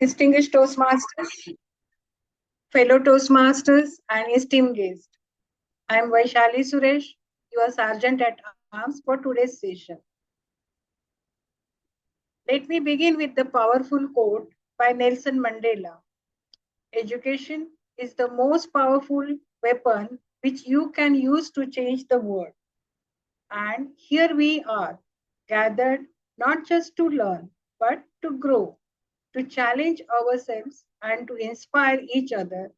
Distinguished Toastmasters, fellow Toastmasters, and esteemed guests. I am Vaishali Suresh, your Sergeant at Arms for today's session. Let me begin with the powerful quote by Nelson Mandela. Education is the most powerful weapon which you can use to change the world. And here we are, gathered not just to learn, but to grow, to challenge ourselves, and to inspire each other.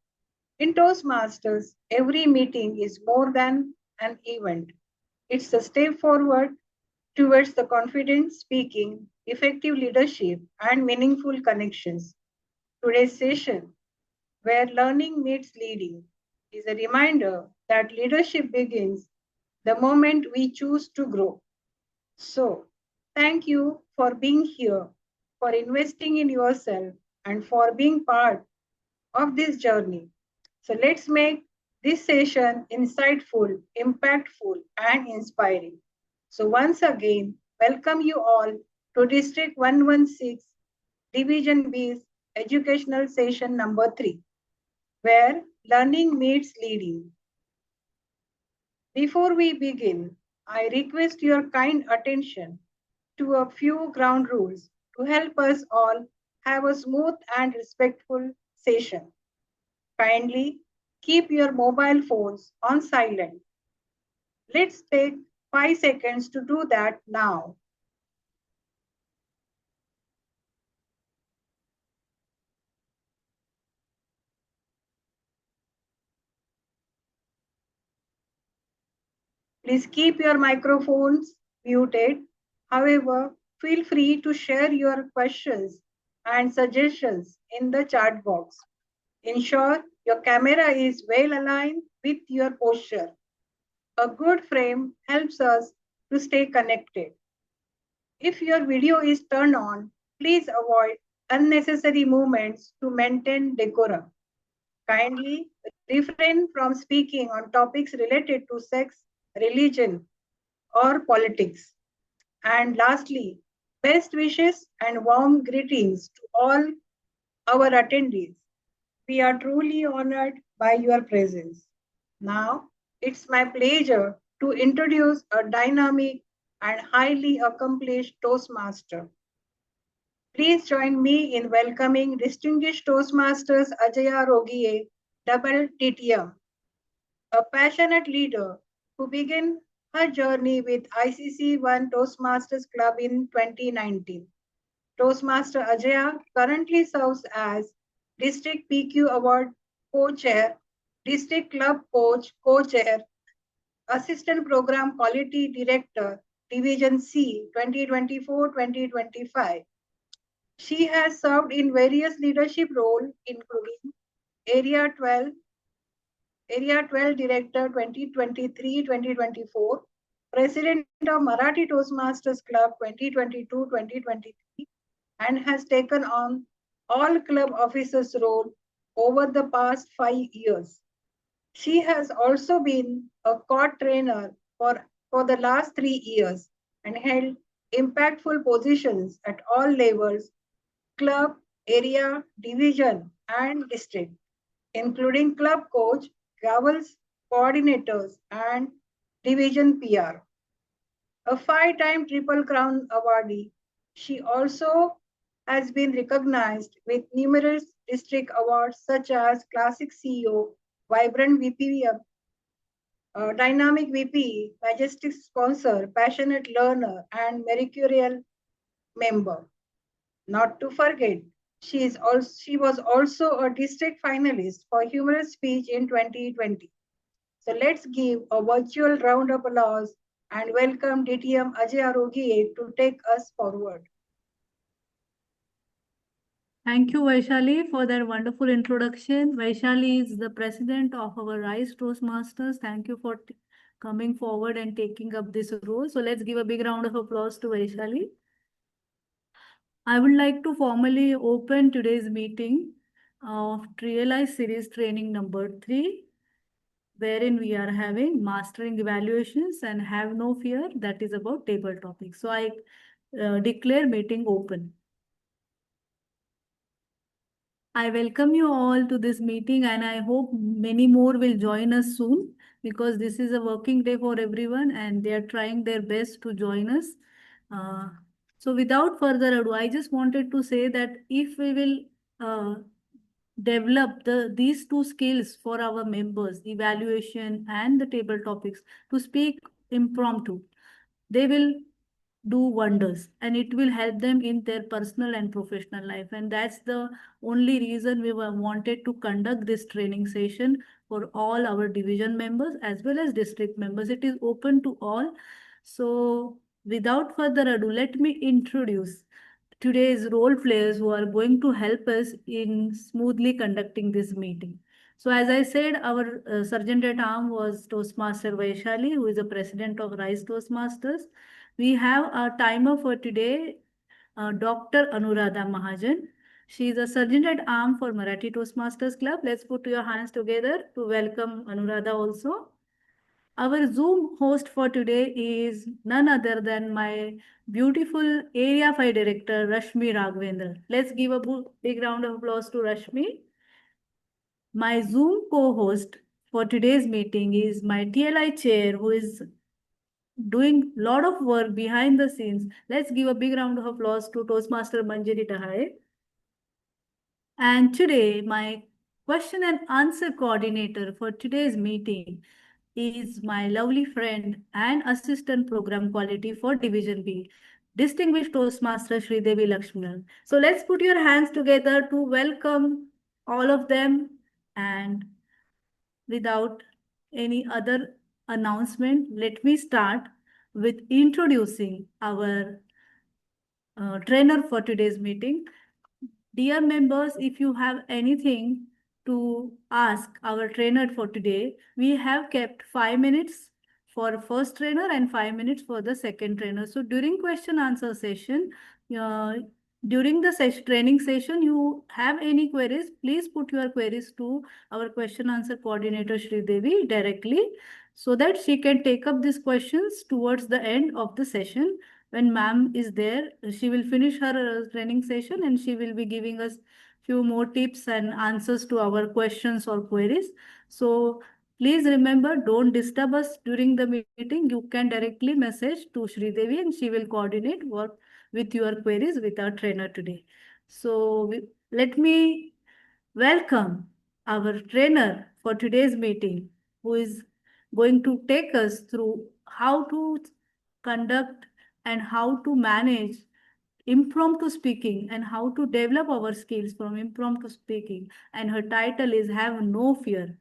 In Toastmasters, every meeting is more than an event. It's a step forward towards the confident speaking, effective leadership, and meaningful connections. Today's session, where learning meets leading, is a reminder that leadership begins the moment we choose to grow. So, thank you for being here, for investing in yourself, and for being part of this journey. So let's make this session insightful, impactful, and inspiring. So once again, welcome you all to District 116, Division B's educational session number 3, where learning meets leading. Before we begin, I request your kind attention to a few ground rules to help us all have a smooth and respectful session. Kindly keep your mobile phones on silent. Let's take 5 seconds to do that now. Please keep your microphones muted. However, feel free to share your questions and suggestions in the chat box. Ensure your camera is well aligned with your posture. A good frame helps us to stay connected. If your video is turned on, please avoid unnecessary movements to maintain decorum. Kindly refrain from speaking on topics related to sex, religion, or politics. And lastly, best wishes and warm greetings to all our attendees. We are truly honored by your presence. Now, it's my pleasure to introduce a dynamic and highly accomplished Toastmaster. Please join me in welcoming distinguished Toastmasters Ajaya Rogie, double TTM, a passionate leader who began her journey with ICC One Toastmasters Club in 2019. Toastmaster Ajaya currently serves as District PQ Award co-chair, District Club Coach co-chair, Assistant Program Quality Director, Division C 2024-2025. She has served in various leadership roles, including Area 12, Area 12 Director 2023-2024, President of Marathi Toastmasters Club 2022-2023, and has taken on all club officers role over the past 5 years. She has also been a court trainer for the last 3 years and held impactful positions at all levels, club, area, division, and district, including club coach, gavels, coordinators, and division PR. A 5-time Triple Crown awardee, she also has been recognized with numerous district awards such as Classic CEO, Vibrant VPM, Dynamic VP, Majestic Sponsor, Passionate Learner, and Mercurial Member. Not to forget, she was also a district finalist for humorous speech in 2020. So let's give a virtual round of applause and welcome DTM Ajay Arogie to take us forward. Thank you, Vaishali, for that wonderful introduction. Vaishali is the president of our RISE Toastmasters. Thank you for coming forward and taking up this role. So let's give a big round of applause to Vaishali. I would like to formally open today's meeting of TLI Series Training number 3, wherein we are having mastering evaluations and have no fear, that is about table topics. So I declare meeting open. I welcome you all to this meeting and I hope many more will join us soon because this is a working day for everyone and they are trying their best to join us. Uh, so without further ado, I just wanted to say that if we will uh, develop these two skills for our members, evaluation and the table topics, to speak impromptu, they will do wonders and it will help them in their personal and professional life, and that's the only reason we were wanted to conduct this training session for all our division members as well as district members. It is open to all. So without further ado, let me introduce today's role players who are going to help us in smoothly conducting this meeting. So as I said, our Sergeant at Arm was Toastmaster Vaishali, who is the president of Rice Toastmasters. We have a timer for today, Dr. Anuradha Mahajan. She is a Sergeant at Arm for Marathi Toastmasters Club. Let's put your hands together to welcome Anuradha also. Our Zoom host for today is none other than my beautiful Area 5 Director, Rashmi Raghavendra. Let's give a big round of applause to Rashmi. My Zoom co-host for today's meeting is my TLI chair, who is doing a lot of work behind the scenes. Let's give a big round of applause to Toastmaster Manjari Tahai. And today, my question and answer coordinator for today's meeting is my lovely friend and assistant program quality for Division B, distinguished Toastmaster Sridevi Lakshmanan. So let's put your hands together to welcome all of them. And without any other announcement, let me start with introducing our trainer for today's meeting. Dear members, if you have anything to ask our trainer for today, we have kept 5 minutes for first trainer and 5 minutes for the second trainer. So during question answer session, uh, during the training session, you have any queries, please put your queries to our question answer coordinator Shri Devi directly so that she can take up these questions towards the end of the session. When ma'am is there, she will finish her training session and she will be giving us few more tips and answers to our questions or queries. So please remember, don't disturb us during the meeting. You can directly message to Shri Devi and she will coordinate work with your queries with our trainer today. So let me welcome our trainer for today's meeting, who is going to take us through how to conduct and how to manage impromptu speaking and how to develop our skills from impromptu speaking. And her title is Have No Fear.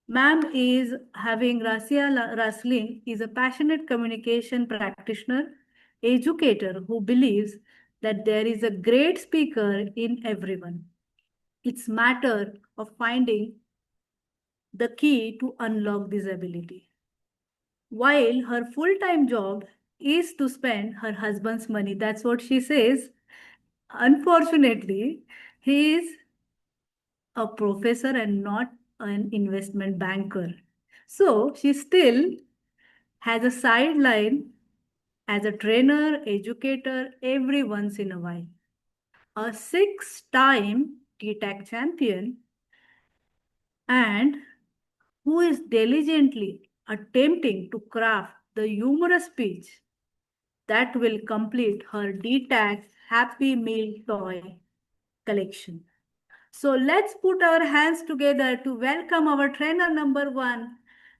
Ma'am is having Raslyn is a passionate communication practitioner, educator who believes that there is a great speaker in everyone. It's matter of finding the key to unlock this ability. While her full-time job is to spend her husband's money, that's what she says. Unfortunately, he is a professor and not an investment banker. So she still has a sideline as a trainer, educator, every once in a while. A 6-time TTAC champion and who is diligently attempting to craft the humorous speech that will complete her DTAG Happy Meal toy collection. So let's put our hands together to welcome our trainer number 1,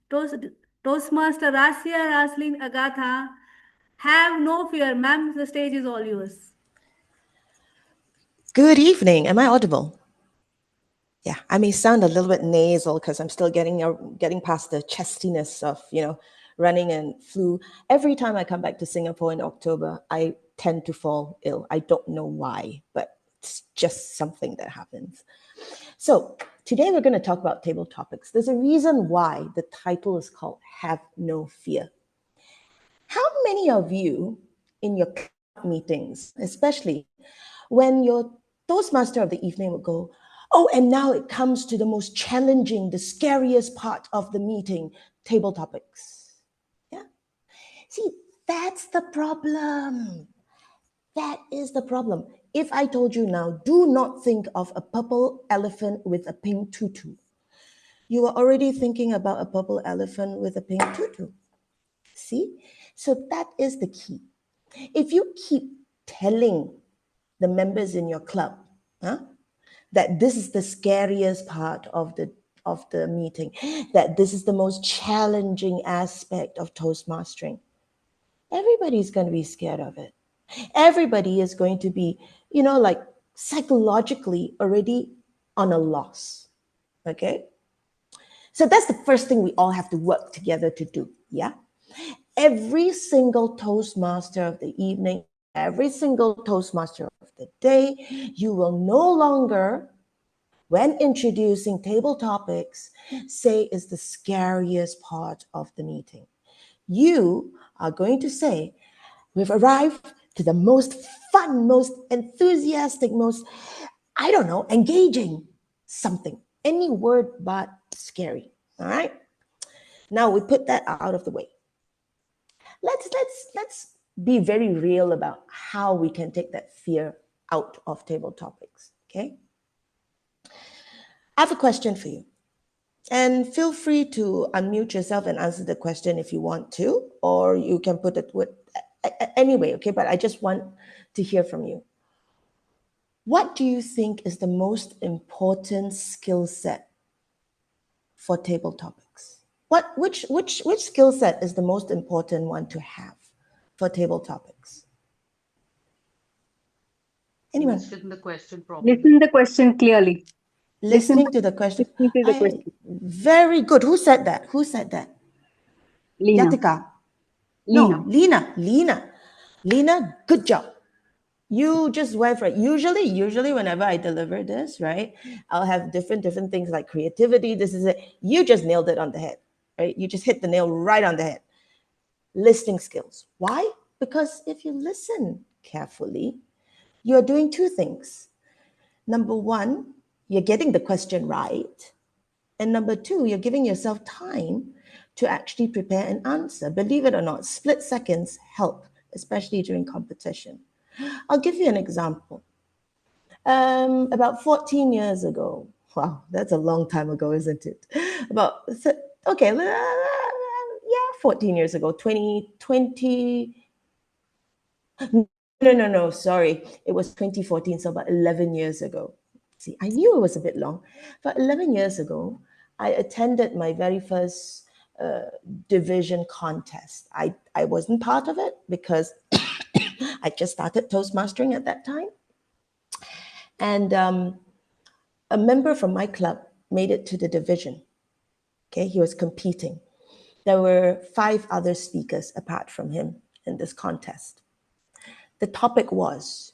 Toastmaster Rasiah, Raslyn, Agatha. Have no fear, ma'am, the stage is all yours. Good evening. Am I audible? Yeah, I may sound a little bit nasal because I'm still getting past the chestiness of running and flu. Every time I come back to Singapore in October, I tend to fall ill. I don't know why, but it's just something that happens. So today we're going to talk about table topics. There's a reason why the title is called Have No Fear. How many of you in your meetings, especially when your Toastmaster of the evening would go, oh, and now it comes to the most challenging, the scariest part of the meeting, table topics. Yeah. See, that's the problem. That is the problem. If I told you now, do not think of a purple elephant with a pink tutu, you are already thinking about a purple elephant with a pink tutu. See? So that is the key. If you keep telling the members in your club that this is the scariest part of the meeting, that this is the most challenging aspect of Toastmastering, everybody's going to be scared of it. Everybody is going to be, like psychologically already on a loss. Okay? So that's the first thing we all have to work together to do. Yeah? Every single Toastmaster of the evening, every single Toastmaster of the day, you will no longer, when introducing table topics, say is the scariest part of the meeting. You are going to say, we've arrived to the most fun, most enthusiastic, most, engaging something. Any word but scary. All right? Now we put that out of the way. Let's be very real about how we can take that fear out of table topics. Okay? I have a question for you. And feel free to unmute yourself and answer the question if you want to, or you can put it with anyway, okay? But I just want to hear from you. What do you think is the most important skill set for table topics? Which skill set is the most important one to have for table topics? Anyone? Listen the question properly. Listen the question clearly. Listening to the question. Listening to the question. Very good. Who said that? Lena. Yatika. Lena. No, Lena. Lena, good job. You just went for it. Usually whenever I deliver this, right, I'll have different things like creativity. This is it. You just nailed it on the head, right? You just hit the nail right on the head. Listening skills. Why? Because if you listen carefully, you're doing two things. Number one, you're getting the question right. And number two, you're giving yourself time to actually prepare an answer. Believe it or not, split seconds help, especially during competition. I'll give you an example. About 14 years ago, wow, that's a long time ago, isn't it? 14 years ago, 2020. No, sorry. It was 2014, so about 11 years ago. See, I knew it was a bit long. But 11 years ago, I attended my very first division contest. I wasn't part of it because I just started Toastmastering at that time. And a member from my club made it to the division. Okay, he was competing. There were 5 other speakers apart from him in this contest. The topic was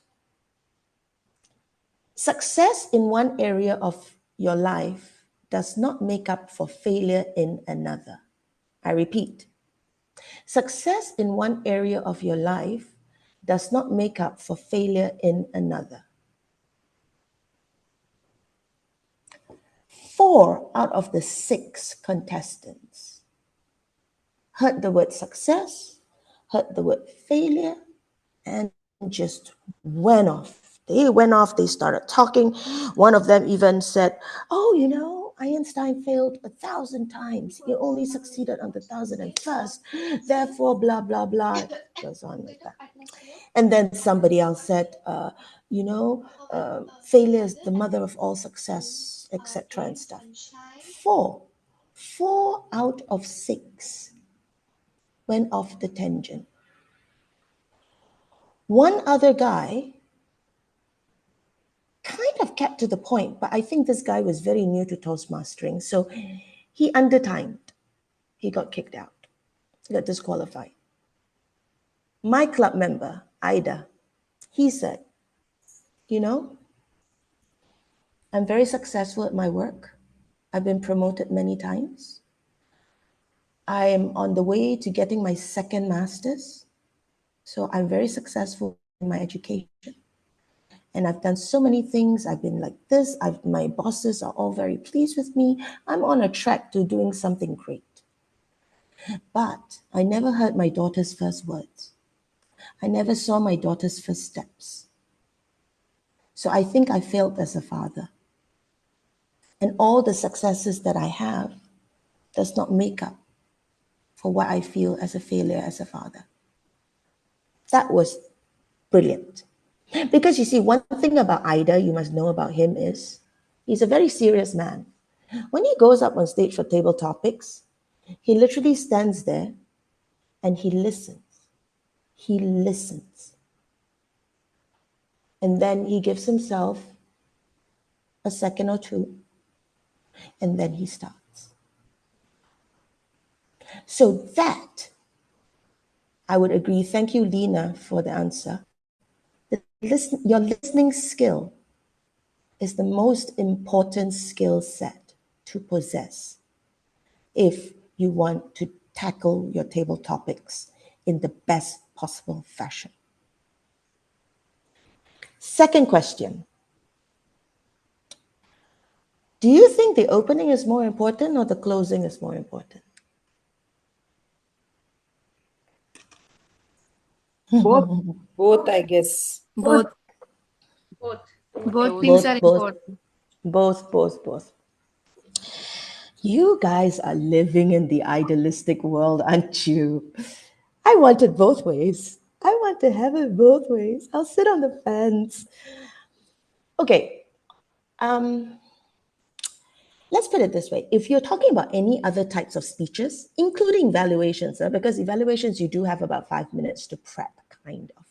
success in one area of your life does not make up for failure in another. I repeat, success in one area of your life does not make up for failure in another. 4 out of the 6 contestants heard the word success, heard the word failure, and just went off. They started talking. One of them even said, Einstein failed 1,000 times. He only succeeded on the 1,001st. Therefore, blah, blah, blah. It goes on like that. And then somebody else said, failure is the mother of all success, etc. and stuff. 4 out of 6 went off the tangent. One other guy kind of kept to the point, but I think this guy was very new to Toastmastering, so he undertimed. He got kicked out. He got disqualified. My club member, Ida, he said, I'm very successful at my work. I've been promoted many times. I'm on the way to getting my 2nd master's. So I'm very successful in my education. And I've done so many things. I've been like this. My bosses are all very pleased with me. I'm on a track to doing something great. But I never heard my daughter's first words. I never saw my daughter's first steps. So I think I failed as a father. And all the successes that I have does not make up for what I feel as a failure as a father. That was brilliant. Because you see, one thing about Ida you must know about him is he's a very serious man. When he goes up on stage for table topics, he literally stands there and he listens. He listens. And then he gives himself a second or two, and then he starts. So that, I would agree. Thank you, Lena, for the answer. Your listening skill is the most important skill set to possess if you want to tackle your table topics in the best possible fashion. Second question. Do you think the opening is more important or the closing is more important? Both. Both, I guess. Both. Both things are important. Both. You guys are living in the idealistic world, aren't you? I want it both ways. I want to have it both ways. I'll sit on the fence. Okay. Let's put it this way. If you're talking about any other types of speeches, including evaluations, because evaluations, you do have about 5 minutes to prep, kind of.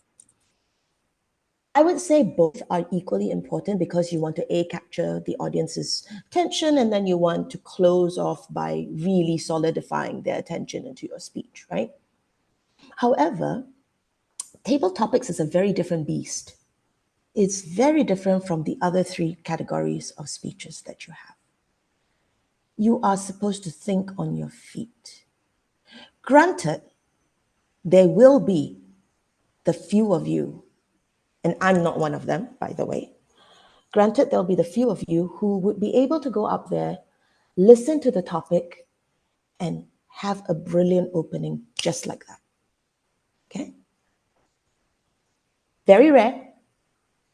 I would say both are equally important because you want to capture the audience's attention, and then you want to close off by really solidifying their attention into your speech, right? However, table topics is a very different beast. It's very different from the other three categories of speeches that you have. You are supposed to think on your feet. Granted, there will be the few of you, and I'm not one of them, by the way. Granted, there'll be the few of you who would be able to go up there, listen to the topic, and have a brilliant opening just like that. Okay? Very rare,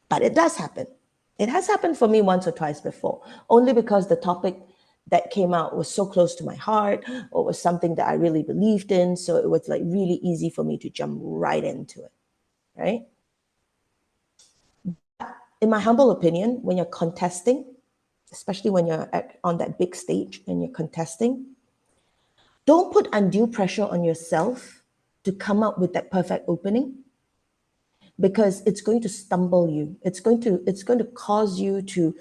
but it does happen. It has happened for me once or twice before, only because the topic that came out was so close to my heart or was something that I really believed in. So it was like really easy for me to jump right into it, right? In my humble opinion, when you're contesting, especially when you're on that big stage and you're contesting, don't put undue pressure on yourself to come up with that perfect opening, because it's going to stumble you. It's going to cause you to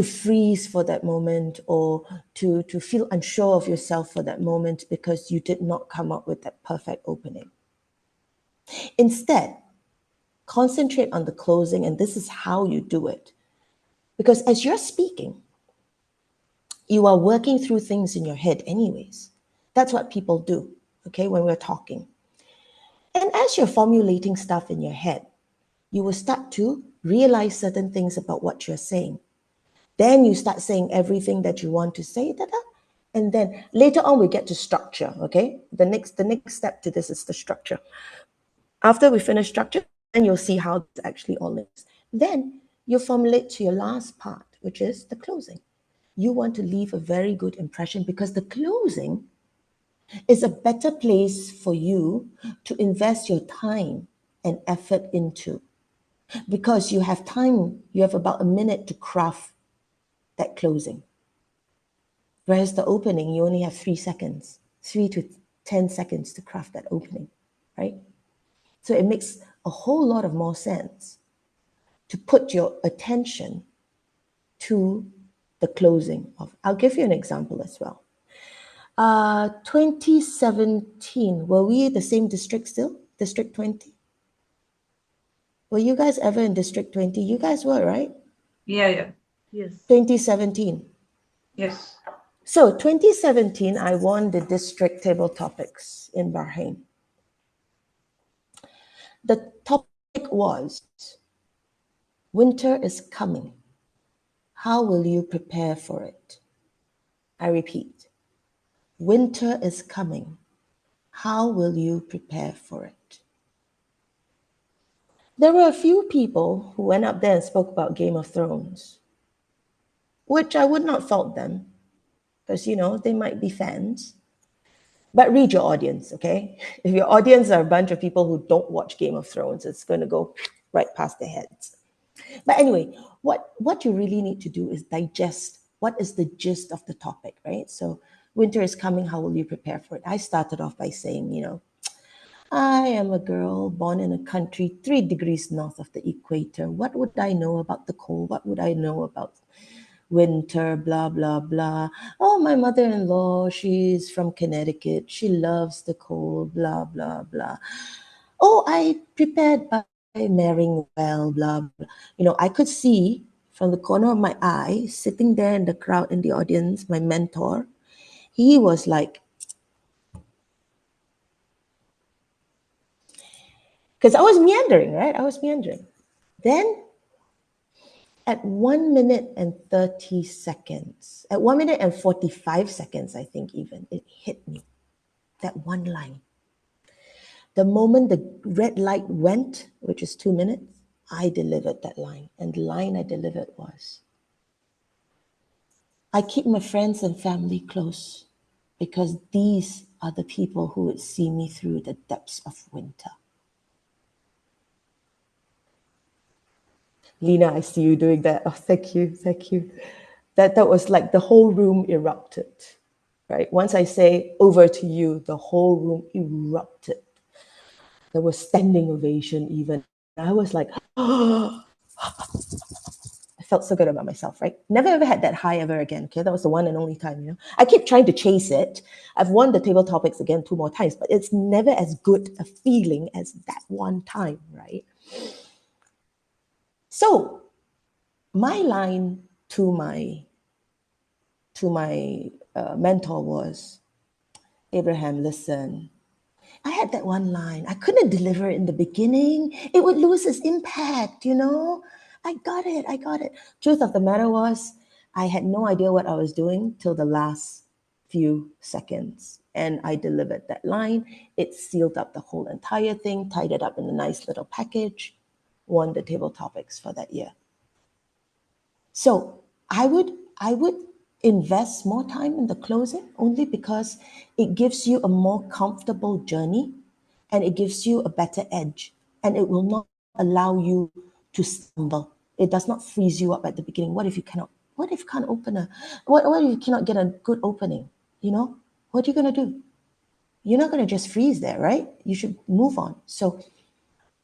freeze for that moment, or to feel unsure of yourself for that moment because you did not come up with that perfect opening. Instead, concentrate on the closing, and this is how you do it. Because as you're speaking, you are working through things in your head anyways. That's what people do, okay, when we're talking. And as you're formulating stuff in your head, you will start to realize certain things about what you're saying. Then you start saying everything that you want to say, and then later on we get to structure, okay? The next step to this is the structure. After we finish structure, then you'll see how this actually all links. Then you formulate to your last part, which is the closing. You want to leave a very good impression, because the closing is a better place for you to invest your time and effort into, because you have time, you have about a minute to craft that closing. Whereas the opening, you only have 3 seconds, 3 to 10 seconds to craft that opening, right? So it makes a whole lot of more sense to put your attention to the closing of. I'll give you an example as well. 2017, were we the same district still? District 20? Were you guys ever in District 20? You guys were, right? Yeah. Yes. 2017. Yes. So 2017, I won the district table topics in Bahrain. The topic was, winter is coming. How will you prepare for it? I repeat, winter is coming. How will you prepare for it? There were a few people who went up there and spoke about Game of Thrones, which I would not fault them, because, you know, they might be fans. But read your audience, okay? If your audience are a bunch of people who don't watch Game of Thrones, it's going to go right past their heads. But anyway, what you really need to do is digest what is the gist of the topic, right? So winter is coming, how will you prepare for it? I started off by saying, you know, I am a girl born in a country 3 degrees north of the equator. What would I know about the cold? What would I know about winter? Blah, blah, blah. Oh, my mother-in-law, she's from Connecticut. She loves the cold, blah, blah, blah. Oh, I prepared by marrying well, blah, blah. You know, I could see from the corner of my eye, sitting there in the crowd, in the audience, my mentor, he was like, because I was meandering, right? I was meandering. Then at 1 minute and 30 seconds, at 1 minute and 45 seconds, I think even, it hit me, that one line. The moment the red light went, which is 2 minutes, I delivered that line. And the line I delivered was, I keep my friends and family close because these are the people who would see me through the depths of winter. Lena, I see you doing that. Oh, thank you, thank you. That was like the whole room erupted, right? Once I say over to you, the whole room erupted. There was standing ovation even. I was like, oh, I felt so good about myself, right? Never ever had that high ever again, okay? That was the one and only time, you know? I keep trying to chase it. I've won the table topics again 2 more times, but it's never as good a feeling as that one time, right? So my line to my mentor was, Abraham, listen, I had that one line. I couldn't deliver it in the beginning. It would lose its impact, you know? I got it. Truth of the matter was, I had no idea what I was doing till the last few seconds. And I delivered that line. It sealed up the whole entire thing, tied it up in a nice little package, won the table topics for that year. So I would invest more time in the closing only because it gives you a more comfortable journey and it gives you a better edge and it will not allow you to stumble. It does not freeze you up at the beginning. What if you can't open what if you cannot get a good opening? You know, what are you going to do? You're not going to just freeze there, right? You should move on. So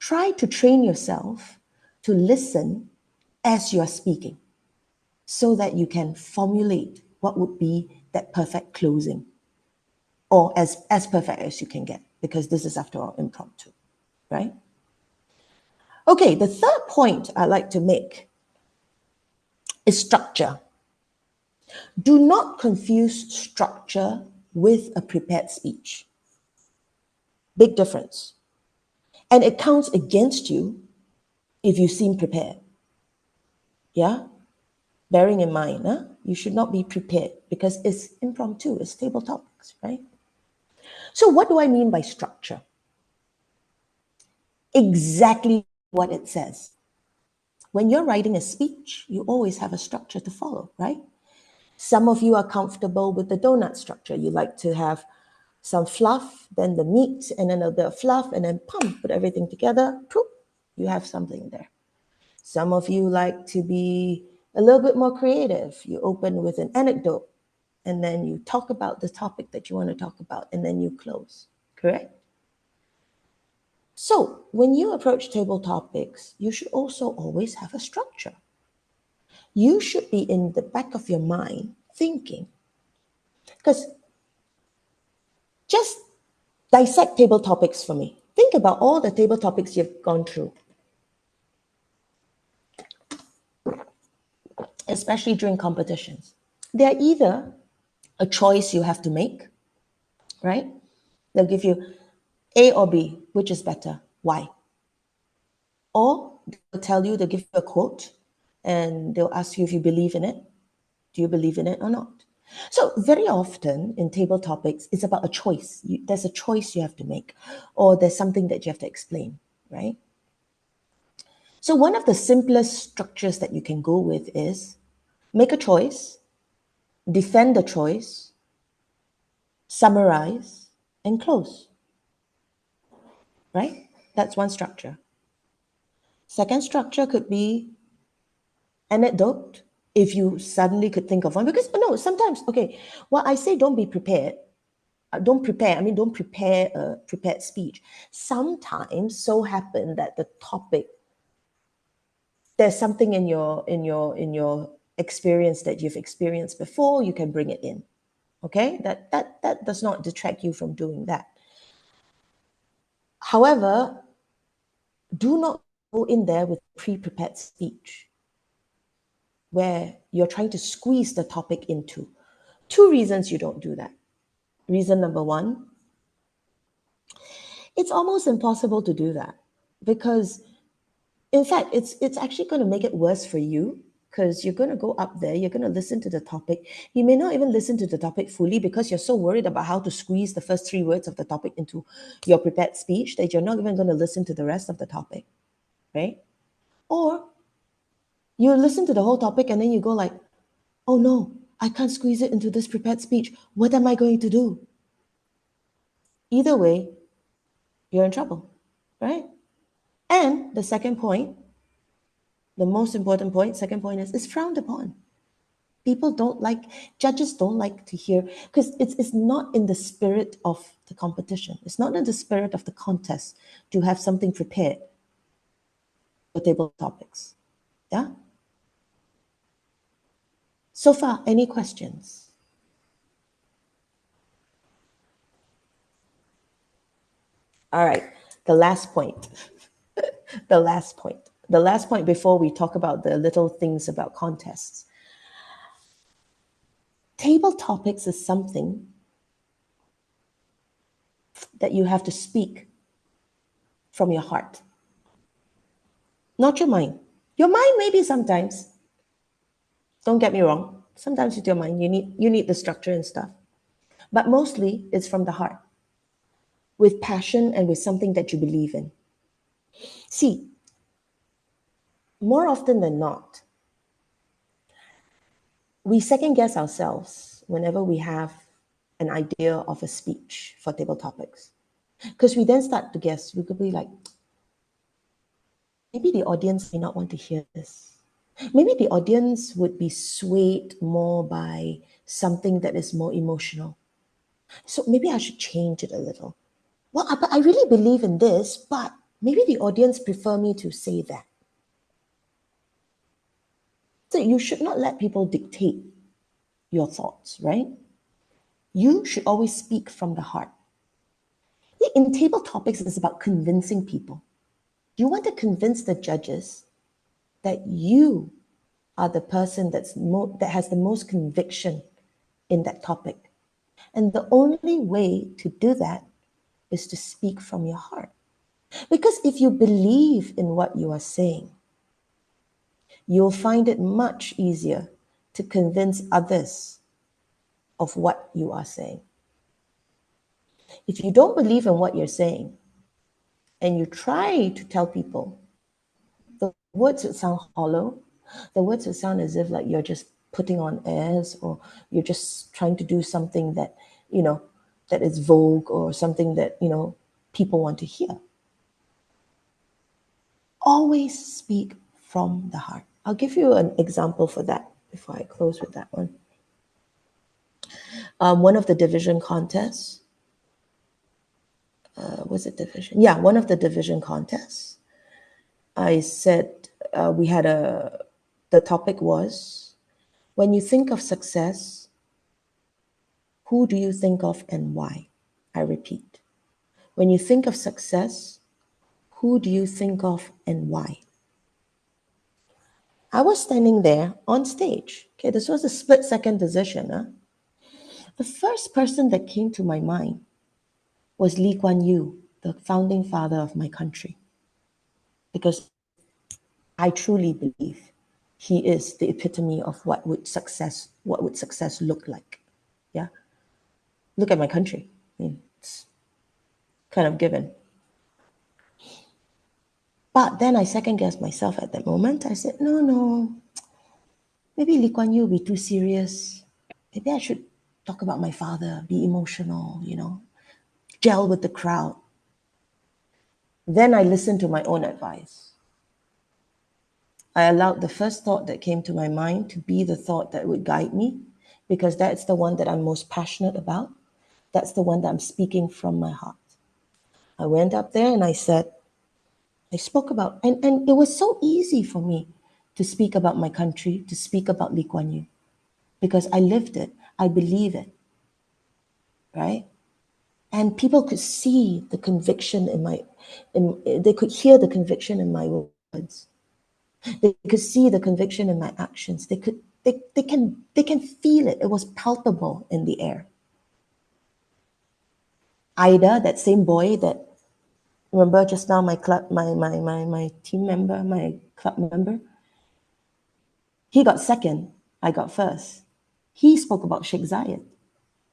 try to train yourself to listen as you're speaking, so that you can formulate what would be that perfect closing, or as perfect as you can get, because this is, after all, impromptu, right? Okay, the third point I'd like to make is structure. Do not confuse structure with a prepared speech. Big difference. And it counts against you if you seem prepared. Yeah? Bearing in mind, you should not be prepared because it's impromptu, it's table topics, right? So what do I mean by structure? Exactly what it says. When you're writing a speech, you always have a structure to follow, right? Some of you are comfortable with the donut structure. You like to have some fluff, then the meat, and then a bit of fluff, and then put everything together. Poof, you have something there. Some of you like to be a little bit more creative. You open with an anecdote, and then you talk about the topic that you want to talk about, and then you close, correct? So when you approach table topics, you should also always have a structure. You should be in the back of your mind thinking, because just dissect table topics for me. Think about all the table topics you've gone through, especially during competitions. They're either a choice you have to make, right? They'll give you A or B, which is better, why? Or they'll give you a quote and they'll ask you if you believe in it. Do you believe in it or not? So very often in table topics, it's about a choice. There's a choice you have to make, or there's something that you have to explain, right? So one of the simplest structures that you can go with is make a choice, defend the choice, summarize, and close. Right? That's one structure. Second structure could be anecdote, if you suddenly could think of one. Because, no, sometimes, okay, well, I say don't be prepared. Don't prepare a prepared speech. Sometimes so happen that the topic, there's something in your experience that you've experienced before, you can bring it in. Okay? That does not detract you from doing that. However, do not go in there with pre-prepared speech where you're trying to squeeze the topic into. Two reasons you don't do that. Reason number one, it's almost impossible to do that because, in fact, it's actually going to make it worse for you because you're going to go up there, you're going to listen to the topic. You may not even listen to the topic fully because you're so worried about how to squeeze the first 3 words of the topic into your prepared speech that you're not even going to listen to the rest of the topic, right? Or you listen to the whole topic and then you go like, oh no, I can't squeeze it into this prepared speech. What am I going to do? Either way, you're in trouble, right? And the second point, the most important point, second point is, it's frowned upon. People don't like, judges don't like to hear, because it's not in the spirit of the competition. It's not in the spirit of the contest to have something prepared for table topics. Yeah? So far, any questions? All right, the last point. The last point before we talk about the little things about contests. Table topics is something that you have to speak from your heart, not your mind. Your mind maybe sometimes, don't get me wrong, sometimes with your mind you need the structure and stuff, but mostly it's from the heart, with passion and with something that you believe in. See, more often than not, we second guess ourselves whenever we have an idea of a speech for table topics, because we then start to guess. We could be like, maybe the audience may not want to hear this. Maybe the audience would be swayed more by something that is more emotional. So maybe I should change it a little. Well, but I really believe in this, but maybe the audience prefer me to say that. So you should not let people dictate your thoughts, right? You should always speak from the heart. In table topics, it's about convincing people. You want to convince the judges that you are the person that has the most conviction in that topic. And the only way to do that is to speak from your heart. Because if you believe in what you are saying, you'll find it much easier to convince others of what you are saying. If you don't believe in what you're saying and you try to tell people, the words would sound hollow. The words would sound as if like you're just putting on airs, or you're just trying to do something that, that is vogue, or something that, people want to hear. Always speak from the heart. I'll give you an example for that before I close with that one. One of the division contests, was it division? Yeah, one of the division contests, I said the topic was, when you think of success, who do you think of and why? I repeat, when you think of success, who do you think of and why? I was standing there on stage. Okay, this was a split-second decision. Huh? The first person that came to my mind was Lee Kuan Yew, the founding father of my country, because I truly believe he is the epitome of what would success look like. Yeah, look at my country. I mean, it's kind of given. But then I second guessed myself at that moment. I said, no, maybe Lee Kuan Yew will be too serious. Maybe I should talk about my father, be emotional, gel with the crowd. Then I listened to my own advice. I allowed the first thought that came to my mind to be the thought that would guide me, because that's the one that I'm most passionate about. That's the one that I'm speaking from my heart. I went up there and I spoke about, and it was so easy for me to speak about my country, to speak about Lee Kuan Yew, because I lived it, I believe it, right? And people could see the conviction they could hear the conviction in my words. They could see the conviction in my actions. They can feel it. It was palpable in the air. Ida, that same boy that, remember just now, my team member, my club member, he got second, I got first. He spoke about Sheikh Zayed,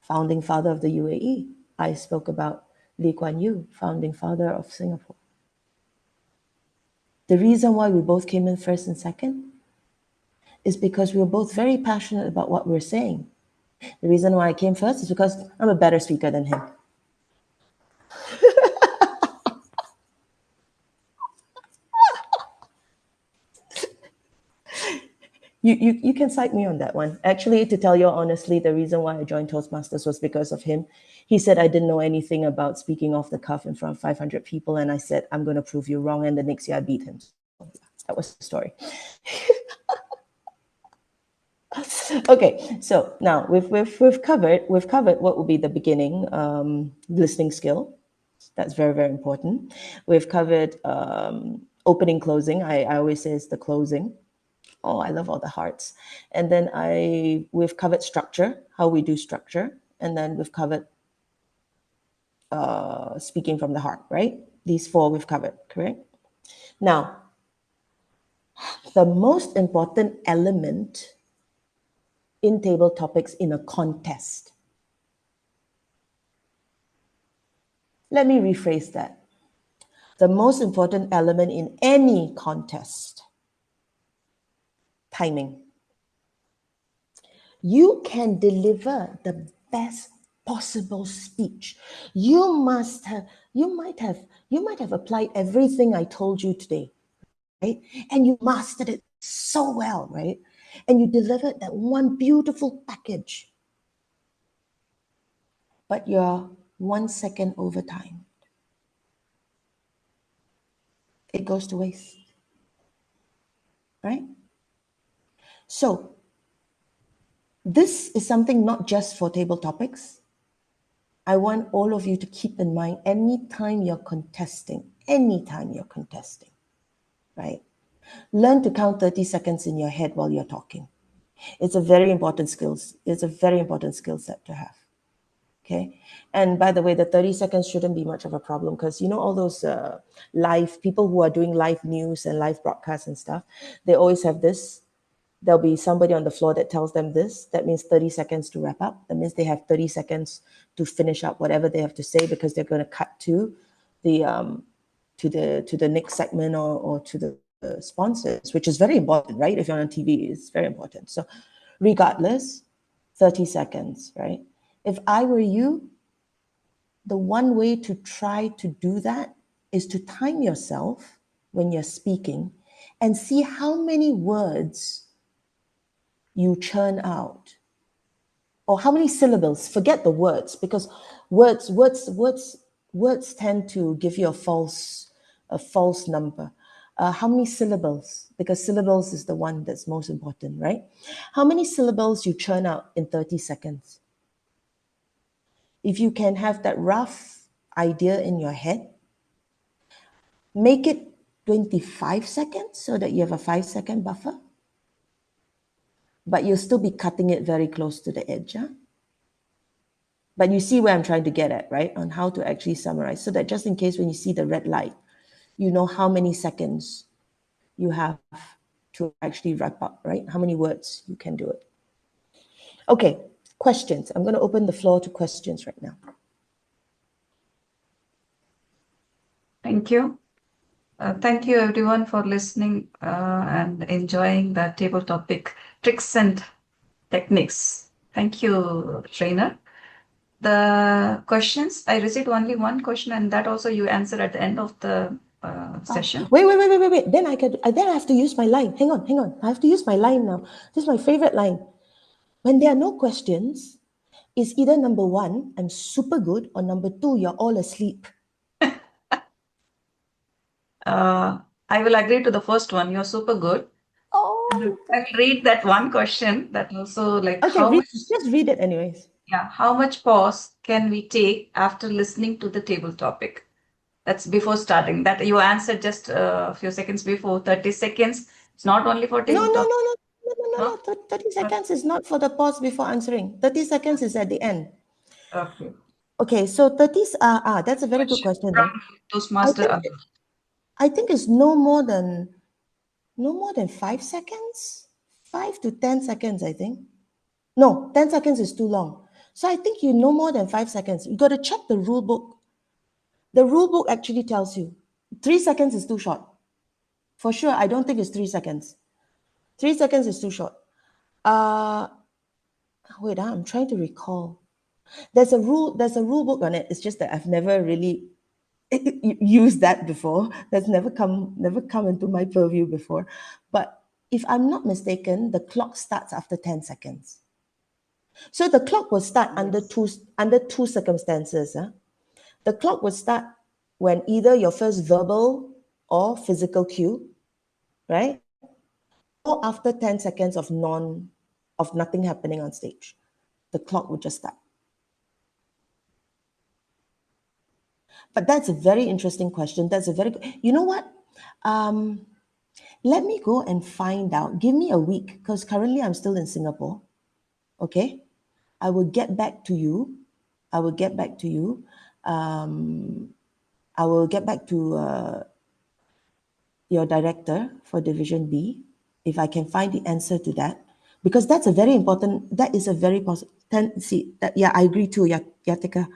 founding father of the UAE. I spoke about Lee Kuan Yew, founding father of Singapore. The reason why we both came in first and second is because we were both very passionate about what we're saying. The reason why I came first is because I'm a better speaker than him. You can cite me on that one. Actually, to tell you honestly, the reason why I joined Toastmasters was because of him. He said I didn't know anything about speaking off the cuff in front of 500 people, and I said, I'm going to prove you wrong, and the next year I beat him. So that was the story. Okay, so now we've covered what would be the beginning, listening skill. That's very, very important. We've covered opening, closing. I always say it's the closing. Oh, I love all the hearts. And then we've covered structure, how we do structure, and then we've covered speaking from the heart, right? These four we've covered, correct? Now, the most important element in table topics in a contest. Let me rephrase that. The most important element in any contest, timing. You can deliver the best possible speech. You might have applied everything I told you today, right? And you mastered it so well, right? And you delivered that one beautiful package. But you're 1 second over time. It goes to waste, right? So this is something not just for table topics. I want all of you to keep in mind anytime you're contesting, right? Learn to count 30 seconds in your head while you're talking. It's a very important skill. It's a very important skill set to have. Okay. And by the way, the 30 seconds shouldn't be much of a problem, because all those live people who are doing live news and live broadcasts and stuff, they always have this. There'll be somebody on the floor that tells them this. That means 30 seconds to wrap up. That means they have 30 seconds to finish up whatever they have to say, because they're going to cut to the next segment or to the sponsors, which is very important, right? If you're on TV, it's very important. So regardless, 30 seconds, right? If I were you, the one way to try to do that is to time yourself when you're speaking and see how many words you churn out, or how many syllables. Forget the words, because words tend to give you a false number. How many syllables? Because syllables is the one that's most important, right? How many syllables you churn out in 30 seconds? If you can have that rough idea in your head, make it 25 seconds so that you have a 5-second buffer. But you'll still be cutting it very close to the edge. Huh? But you see where I'm trying to get at, right? On how to actually summarize, so that just in case when you see the red light, you know how many seconds you have to actually wrap up, right? How many words you can do it. Okay, questions. I'm going to open the floor to questions right now. Thank you. Thank you everyone for listening and enjoying the table topic tricks and techniques. Thank you, trainer. The questions, I received only one question, and that also you answer at the end of the session. Wait. Then I have to use my line. Hang on. I have to use my line now. This is my favorite line. When there are no questions, it's either number one, I'm super good, or number two, you're all asleep. I will agree to the first one. You're super good. Oh, I will read that one question that also like okay, just read it anyways. how much pause can we take after listening to the table topic? That's before starting. That you answered just a few seconds before, 30 seconds. It's not only for table topic. No. 30 seconds is not for the pause before answering. 30 seconds is at the end. Okay. Okay, so 30, that's a very good question. From Toastmaster. I think it's no more than 5 seconds, 5 to 10 seconds, I think. No, 10 seconds is too long. So I think you no more than 5 seconds. You got to check the rule book. The rule book actually tells you 3 seconds is too short. For sure, I don't think it's 3 seconds. 3 seconds is too short. Wait, I'm trying to recall. There's a rule book on it. It's just that I've never really used that before. That's never come into my purview before. But if I'm not mistaken, the clock starts after 10 seconds. So the clock will start under two circumstances. The clock will start when either your first verbal or physical cue, right? Or after 10 seconds of nothing happening on stage. The clock would just start. But that's a very interesting question. You know what? Let me go and find out. Give me a week, because currently I'm still in Singapore. Okay? I will get back to you. I will get back to your director for Division B, if I can find the answer to that. Because that is a very positive. Yeah, I agree too, Yatika.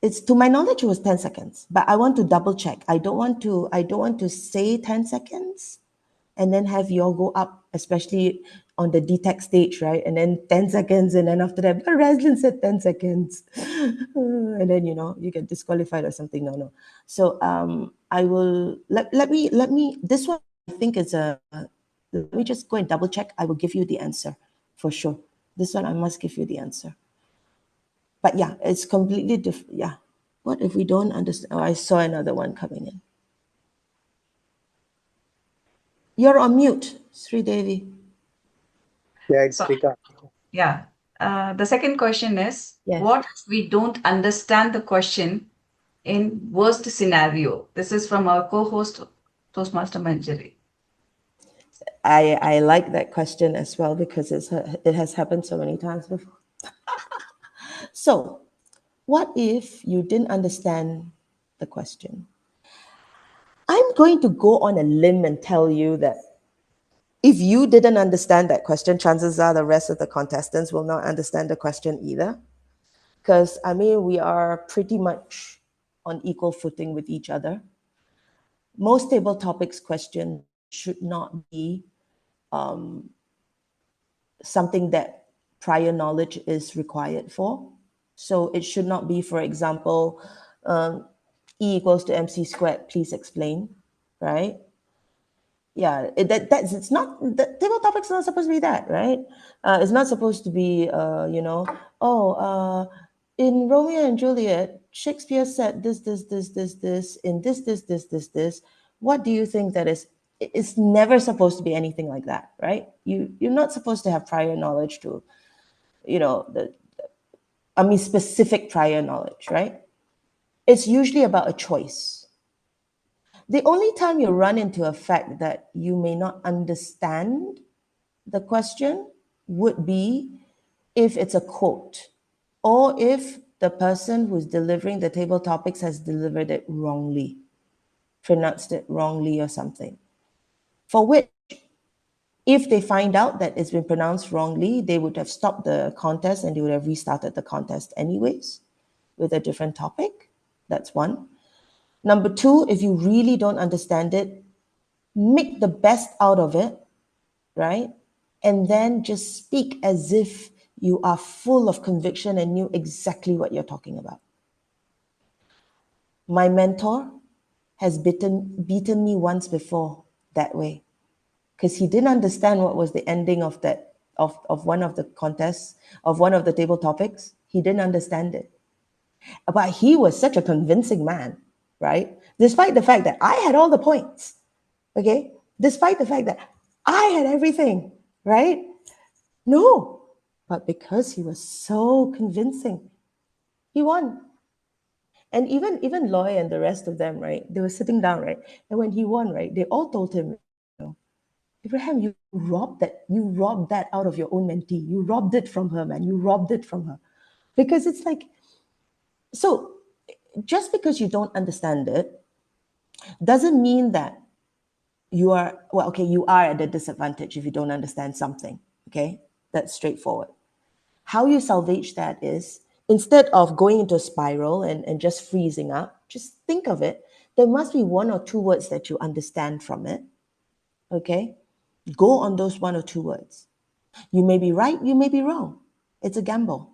It's, to my knowledge, it was 10 seconds, but I want to double check. I don't want to say 10 seconds and then have you all go up, especially on the detect stage, right? And then 10 seconds, and then after that, but Raslyn said 10 seconds. And then, you get disqualified or something. No. So I will, let me, this one, I think is let me just go and double check. I will give you the answer for sure. This one, I must give you the answer. But yeah, it's completely different. Yeah. What if we don't understand? Oh, I saw another one coming in. You're on mute, Sri Devi. Yeah, it's Srikant. Yeah. The second question is, Yes. what if we don't understand the question in worst scenario? This is from our co-host, Toastmaster Manjari. I like that question as well, because it has happened so many times before. So, what if you didn't understand the question? I'm going to go on a limb and tell you that if you didn't understand that question, chances are the rest of the contestants will not understand the question either. Because, we are pretty much on equal footing with each other. Most table topics questions should not be something that prior knowledge is required for. So it should not be, for example, E equals to MC squared, please explain, right? Yeah, it's not, the table topic's not supposed to be that, right? It's not supposed to be, in Romeo and Juliet, Shakespeare said this, in this. What do you think that is? It's never supposed to be anything like that, right? You're not supposed to have prior knowledge to, specific prior knowledge, right? It's usually about a choice. The only time you run into a fact that you may not understand the question would be if it's a quote, or if the person who's delivering the table topics has delivered it wrongly, pronounced it wrongly or something. For which, if they find out that it's been pronounced wrongly, they would have stopped the contest and they would have restarted the contest anyways with a different topic. That's one. Number two, if you really don't understand it, make the best out of it, right? And then just speak as if you are full of conviction and knew exactly what you're talking about. My mentor has beaten me once before that way, because he didn't understand what was the ending of that of one of the contests, of one of the table topics. He didn't understand it. But he was such a convincing man, right? Despite the fact that I had all the points, okay? Despite the fact that I had everything, right? No, but because he was so convincing, he won. And even Loy and the rest of them, right? They were sitting down, right? And when he won, right, they all told him, you know, Abraham, you robbed that out of your own mentee. You robbed it from her, man. You robbed it from her. Because it's like, so just because you don't understand it doesn't mean that you are, well, okay, you are at a disadvantage if you don't understand something, okay? That's straightforward. How you salvage that is, instead of going into a spiral and just freezing up, just think of it. There must be one or two words that you understand from it, okay? Go on those one or two words. You may be right, you may be wrong. It's a gamble.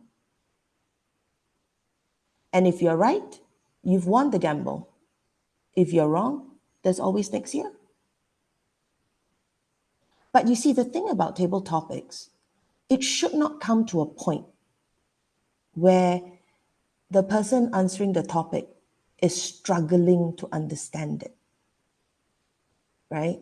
And if you're right, you've won the gamble. If you're wrong, there's always next year. But you see, the thing about table topics, it should not come to a point where the person answering the topic is struggling to understand it, right?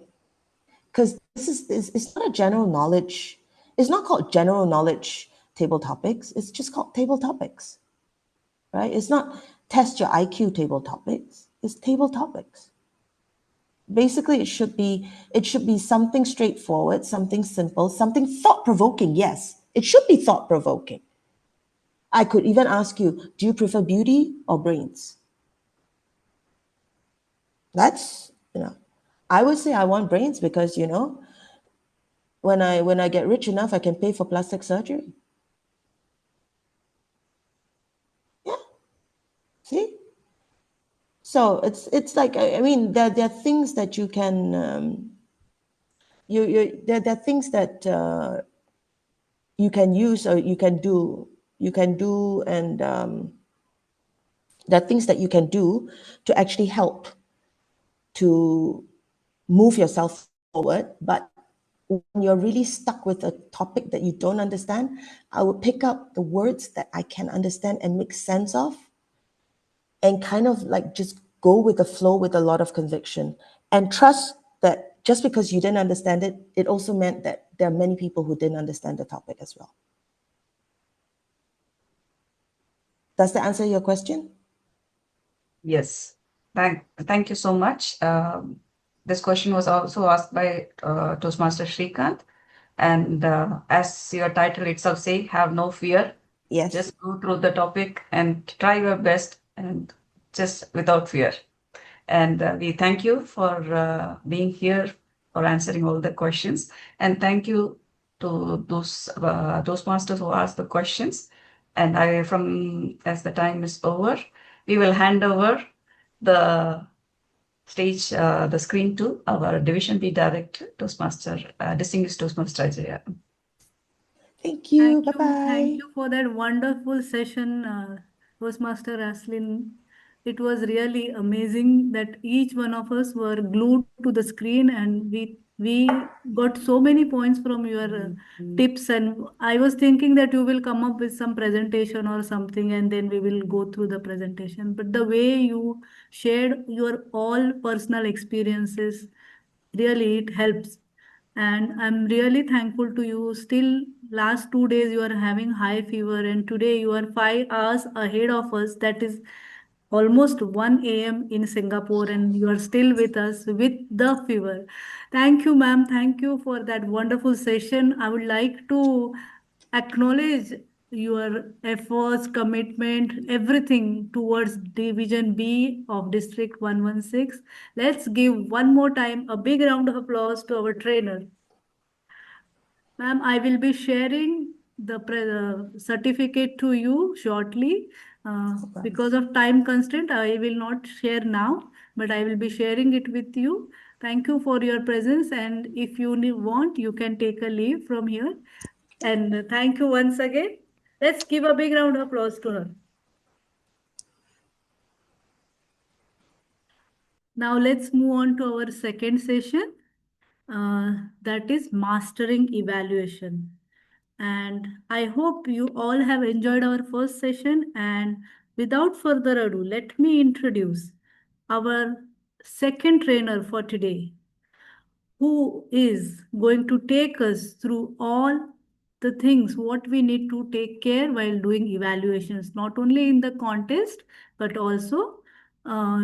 Because it's not a general knowledge. It's not called general knowledge table topics. It's just called table topics, right? It's not test your IQ table topics. It's table topics. Basically, it should be something straightforward, something simple, something thought-provoking. Yes, it should be thought-provoking. I could even ask you, do you prefer beauty or brains? That's, I would say I want brains because, when I get rich enough, I can pay for plastic surgery. Yeah. See? So it's like, I mean, there are things that you can, there are things that you can use or you can do, and there are things that you can do to actually help to move yourself forward. But when you're really stuck with a topic that you don't understand, I would pick up the words that I can understand and make sense of, and kind of like just go with the flow with a lot of conviction, and trust that just because you didn't understand it, it also meant that there are many people who didn't understand the topic as well. Does that answer your question? Yes. Thank you so much. This question was also asked by Toastmaster Shrikant. And as your title itself say, have no fear. Yes. Just go through the topic and try your best and just without fear. And we thank you for being here, for answering all the questions. And thank you to those masters who asked the questions. And as the time is over, we will hand over the stage, the screen to our Division B Director, Toastmaster, Distinguished Toastmaster Ajaya. Thank you. Thank Bye-bye. Thank you for that wonderful session, Toastmaster Raslyn. It was really amazing that each one of us were glued to the screen, and we got so many points from your tips. And I was thinking that you will come up with some presentation or something, and then we will go through the presentation. But the way you shared your all personal experiences, really it helps. And I'm really thankful to you. Still, last 2 days you are having high fever, and today you are 5 hours ahead of us. That is almost 1 a.m. in Singapore, and you are still with us with the fever. Thank you, ma'am. Thank you for that wonderful session. I would like to acknowledge your efforts, commitment, everything towards Division B of District 116. Let's give one more time a big round of applause to our trainer. Ma'am, I will be sharing the certificate to you shortly. Because of time constraint, I will not share now. but I will be sharing it with you. Thank you for your presence. And if you want, you can take a leave from here. And thank you once again. Let's give a big round of applause to her. Now let's move on to our second session. That is mastering evaluation. And I hope you all have enjoyed our first session. And without further ado, let me introduce our second trainer for today, who is going to take us through all the things what we need to take care while doing evaluations, not only in the contest, but also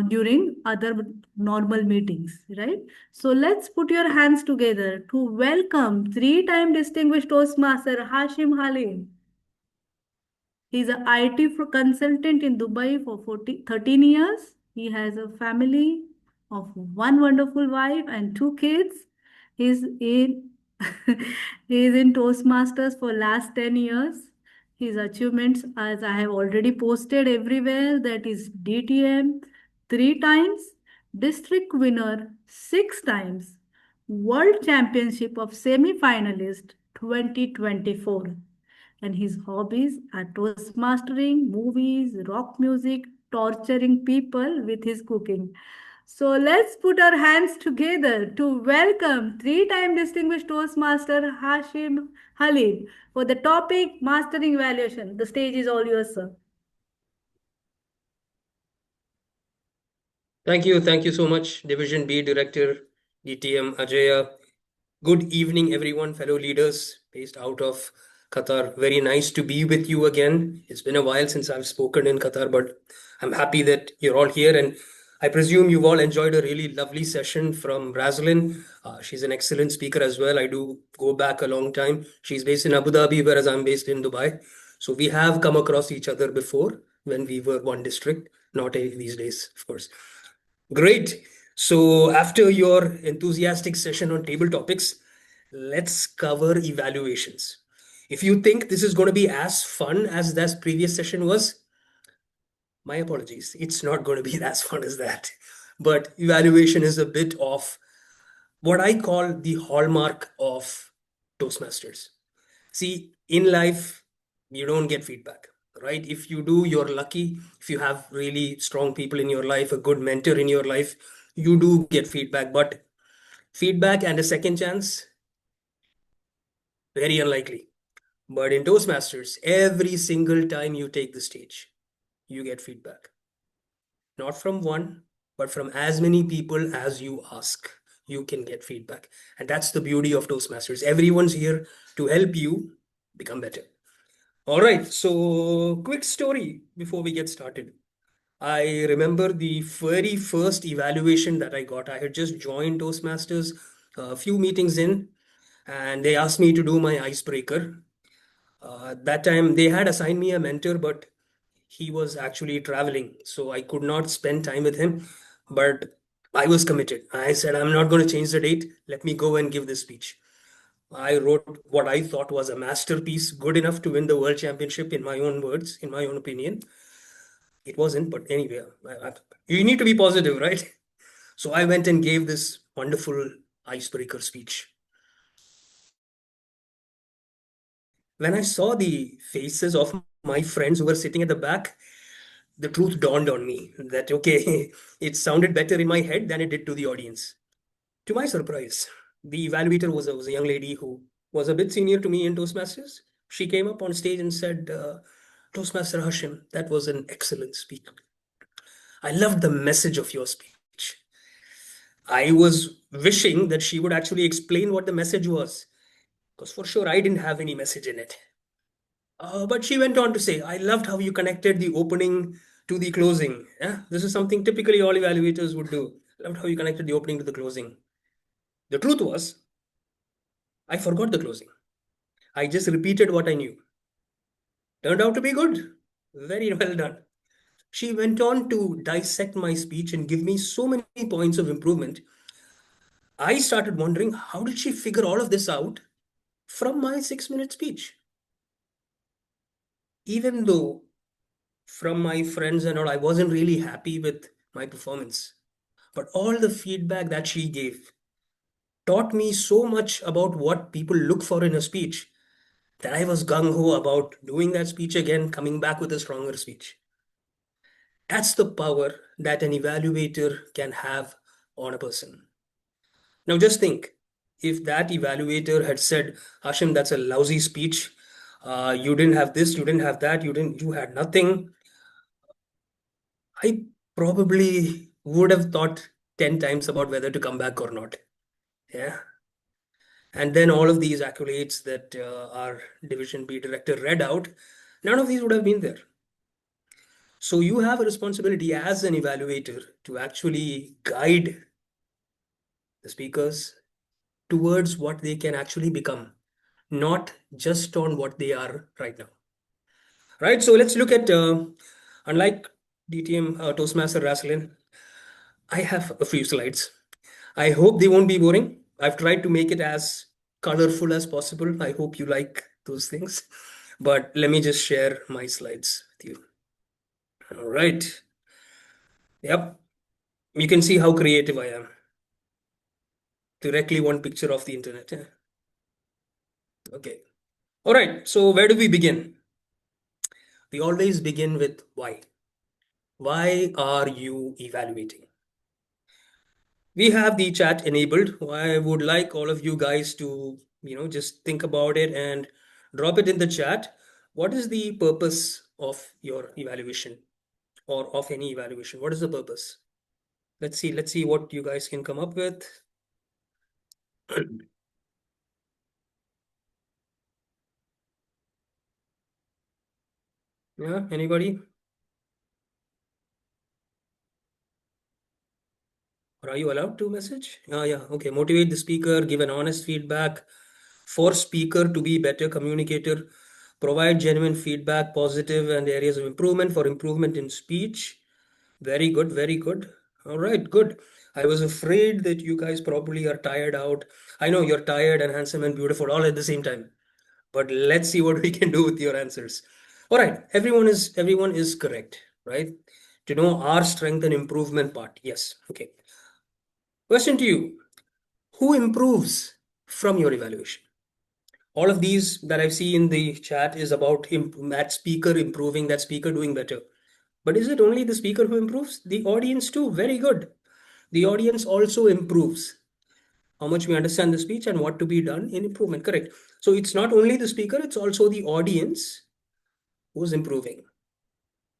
during other normal meetings, right? So let's put your hands together to welcome three-time distinguished Toastmaster Hashim Haleem. He's an IT consultant in Dubai for 13 years. He has a family of one wonderful wife and two kids. He's in he is in Toastmasters for last 10 years. His achievements, as I have already posted everywhere, that is DTM 3 times, district winner 6 times, World Championship of semi-finalist 2024. And his hobbies are Toastmastering, movies, rock music, torturing people with his cooking. So let's put our hands together to welcome three-time distinguished Toastmaster Hashim Haleem for the topic Mastering Evaluation. The stage is all yours, sir. Thank you so much, Division B Director, DTM Ajaya. Good evening, everyone, fellow leaders based out of Qatar. Very nice to be with you again. It's been a while since I've spoken in Qatar, but I'm happy that you're all here. And I presume you've all enjoyed a really lovely session from Raslyn. She's an excellent speaker as well. I do go back a long time. She's based in Abu Dhabi, whereas I'm based in Dubai. So we have come across each other before when we were one district, not these days, of course. Great. So after your enthusiastic session on table topics, let's cover evaluations. If you think this is going to be as fun as that previous session was, my apologies. It's not going to be as fun as that. But evaluation is a bit of what I call the hallmark of Toastmasters. See, in life, you don't get feedback, right? If you do, you're lucky. If you have really strong people in your life, a good mentor in your life, you do get feedback. But feedback and a second chance, very unlikely. But in Toastmasters, every single time you take the stage, you get feedback. Not from one, but from as many people as you ask, you can get feedback. And that's the beauty of Toastmasters. Everyone's here to help you become better. All right, so quick story before we get started. I remember the very first evaluation that I got. I had just joined Toastmasters a few meetings in, and they asked me to do my icebreaker. That time they had assigned me a mentor, but he was actually traveling, so I could not spend time with him. But I was committed. I said, I'm not going to change the date. Let me go and give this speech. I wrote what I thought was a masterpiece, good enough to win the world championship in my own words, in my own opinion. It wasn't, but anyway, you need to be positive, right? So I went and gave this wonderful icebreaker speech. When I saw the faces of my friends who were sitting at the back, the truth dawned on me that, okay, it sounded better in my head than it did to the audience. To my surprise, the evaluator was a young lady who was a bit senior to me in Toastmasters. She came up on stage and said, Toastmaster Hashim, that was an excellent speech. I loved the message of your speech. I was wishing that she would actually explain what the message was, because for sure I didn't have any message in it. But she went on to say, I loved how you connected the opening to the closing. Yeah, this is something typically all evaluators would do. Loved how you connected the opening to the closing. The truth was, I forgot the closing. I just repeated what I knew. Turned out to be good. Very well done. She went on to dissect my speech and give me so many points of improvement. I started wondering, how did she figure all of this out from my 6-minute speech? Even though from my friends and all, I wasn't really happy with my performance, But all the feedback that she gave taught me so much about what people look for in a speech that I was gung-ho about doing that speech again, coming back with a stronger speech. That's the power that an evaluator can have on a person. Now just think, if that evaluator had said, Hashim, that's a lousy speech. You didn't have this, you didn't have that, you had nothing. I probably would have thought 10 times about whether to come back or not. Yeah. And then all of these accolades that our Division B director read out, none of these would have been there. So you have a responsibility as an evaluator to actually guide the speakers towards what they can actually become, not just on what they are right now. Right, so let's look at, unlike DTM Toastmaster Raslyn, I have a few slides. I hope they won't be boring. I've tried to make it as colorful as possible. I hope you like those things. But let me just share my slides with you. All right. Yep. You can see how creative I am. Directly one picture of the internet. Yeah. Okay. All right. So where do we begin? We always begin with why. Why are you evaluating? We have the chat enabled. I would like all of you guys to, just think about it and drop it in the chat. What is the purpose of your evaluation or of any evaluation? What is the purpose? Let's see what you guys can come up with. Yeah, anybody? Or are you allowed to message? Yeah, okay. Motivate the speaker, give an honest feedback, force speaker to be better communicator, provide genuine feedback, positive and areas of improvement for improvement in speech. Very good, very good. All right, good. I was afraid that you guys probably are tired out. I know you're tired and handsome and beautiful all at the same time. But let's see what we can do with your answers. All right, everyone is correct, right? To know our strength and improvement part. Yes. Okay. Question to you. Who improves from your evaluation? All of these that I see in the chat is about that speaker improving, that speaker doing better. But is it only the speaker who improves? The audience too. Very good. The audience also improves how much we understand the speech and what to be done in improvement. Correct. So it's not only the speaker, it's also the audience who's improving.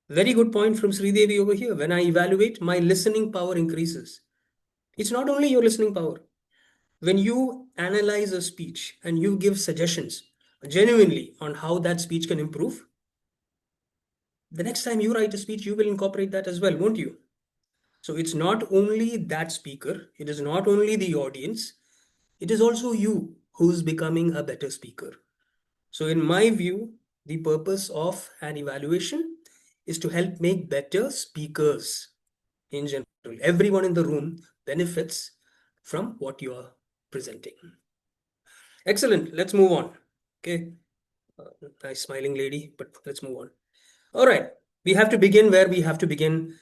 Very good point from Sridevi over here. When I evaluate, my listening power increases. It's not only your listening power. When you analyze a speech and you give suggestions genuinely on how that speech can improve, the next time you write a speech, you will incorporate that as well, won't you? So it's not only that speaker, it is not only the audience, it is also you who's becoming a better speaker. So in my view, the purpose of an evaluation is to help make better speakers in general. Everyone in the room benefits from what you are presenting. Excellent. Let's move on. Okay. Nice smiling lady, but let's move on. All right. We have to begin where we have to begin.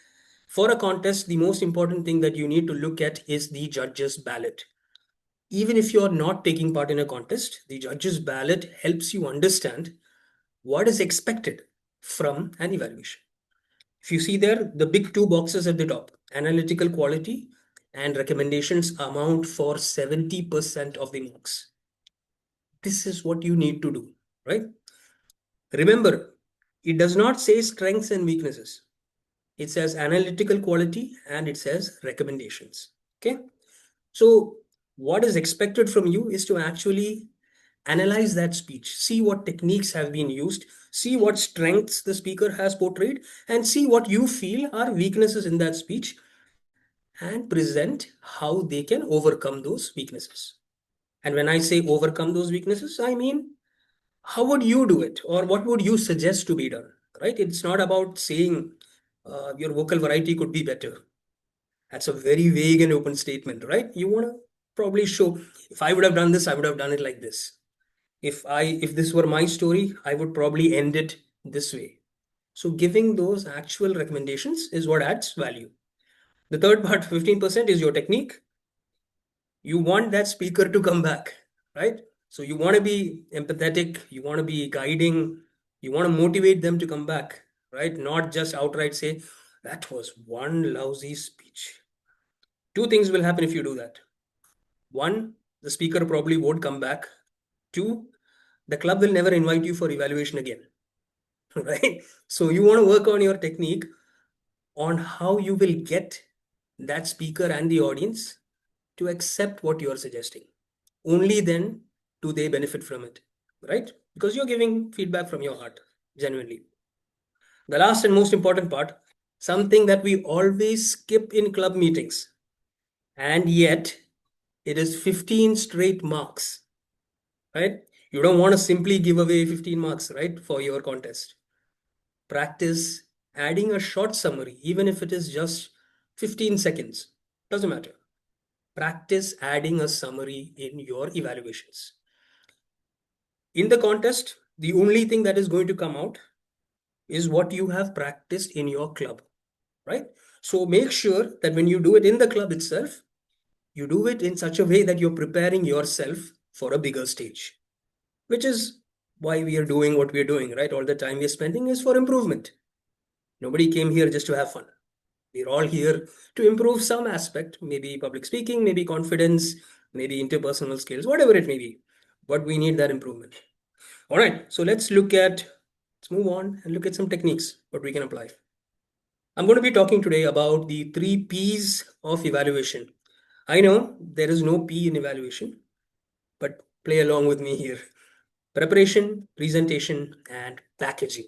For a contest, the most important thing that you need to look at is the judge's ballot. Even if you're not taking part in a contest, the judge's ballot helps you understand what is expected from an evaluation. If you see there, the big two boxes at the top, analytical quality and recommendations amount for 70% of the marks. This is what you need to do, right? Remember, it does not say strengths and weaknesses. It says analytical quality and it says recommendations. Okay. So what is expected from you is to actually analyze that speech, see what techniques have been used, see what strengths the speaker has portrayed, and see what you feel are weaknesses in that speech and present how they can overcome those weaknesses. And when I say overcome those weaknesses, I mean, how would you do it or what would you suggest to be done, right? It's not about saying your vocal variety could be better. That's a very vague and open statement, right? You want to probably show, if I would have done this, I would have done it like this. If this were my story, I would probably end it this way. So giving those actual recommendations is what adds value. The third part, 15%, is your technique. You want that speaker to come back, right? So you want to be empathetic, you want to be guiding, you want to motivate them to come back, right? Not just outright say, that was one lousy speech. Two things will happen if you do that. One, the speaker probably won't come back. Two, the club will never invite you for evaluation again, right? So you want to work on your technique, on how you will get that speaker and the audience to accept what you are suggesting. Only then do they benefit from it, right? Because you're giving feedback from your heart, genuinely. The last and most important part, something that we always skip in club meetings, and yet it is 15 straight marks, right? You don't want to simply give away 15 marks, right, for your contest. Practice adding a short summary, even if it is just 15 seconds, doesn't matter. Practice adding a summary in your evaluations. In the contest, the only thing that is going to come out is what you have practiced in your club, right? So make sure that when you do it in the club itself, you do it in such a way that you're preparing yourself for a bigger stage, which is why we are doing what we're doing, right? All the time we're spending is for improvement. Nobody came here just to have fun. We're all here to improve some aspect, maybe public speaking, maybe confidence, maybe interpersonal skills, whatever it may be. But we need that improvement. All right, so let's move on and look at some techniques, what we can apply. I'm going to be talking today about the 3 P's of evaluation. I know there is no P in evaluation, but play along with me here. Preparation, presentation, and packaging.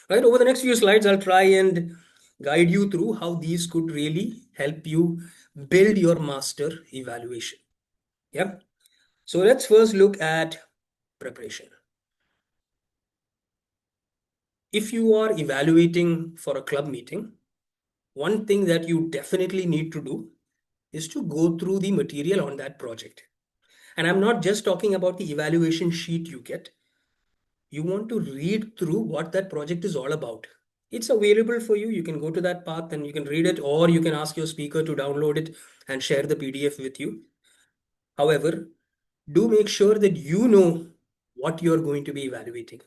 Right, over the next few slides, I'll try and guide you through how these could really help you build your master evaluation. Yeah. So let's first look at preparation. If you are evaluating for a club meeting, one thing that you definitely need to do is to go through the material on that project. And I'm not just talking about the evaluation sheet you get. You want to read through what that project is all about. It's available for you. You can go to that path and you can read it, or you can ask your speaker to download it and share the PDF with you. However, do make sure that you know what you're going to be evaluating.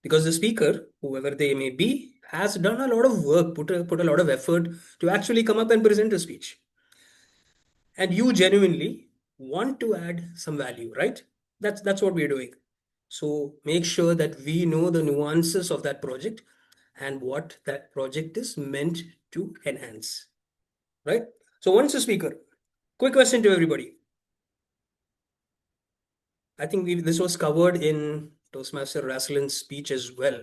Because the speaker, whoever they may be, has done a lot of work, put a lot of effort to actually come up and present a speech. And you genuinely want to add some value, right? That's what we're doing. So make sure that we know the nuances of that project and what that project is meant to enhance, right? So once a speaker, quick question to everybody. I think this was covered in Toastmaster Raslyn's speech as well.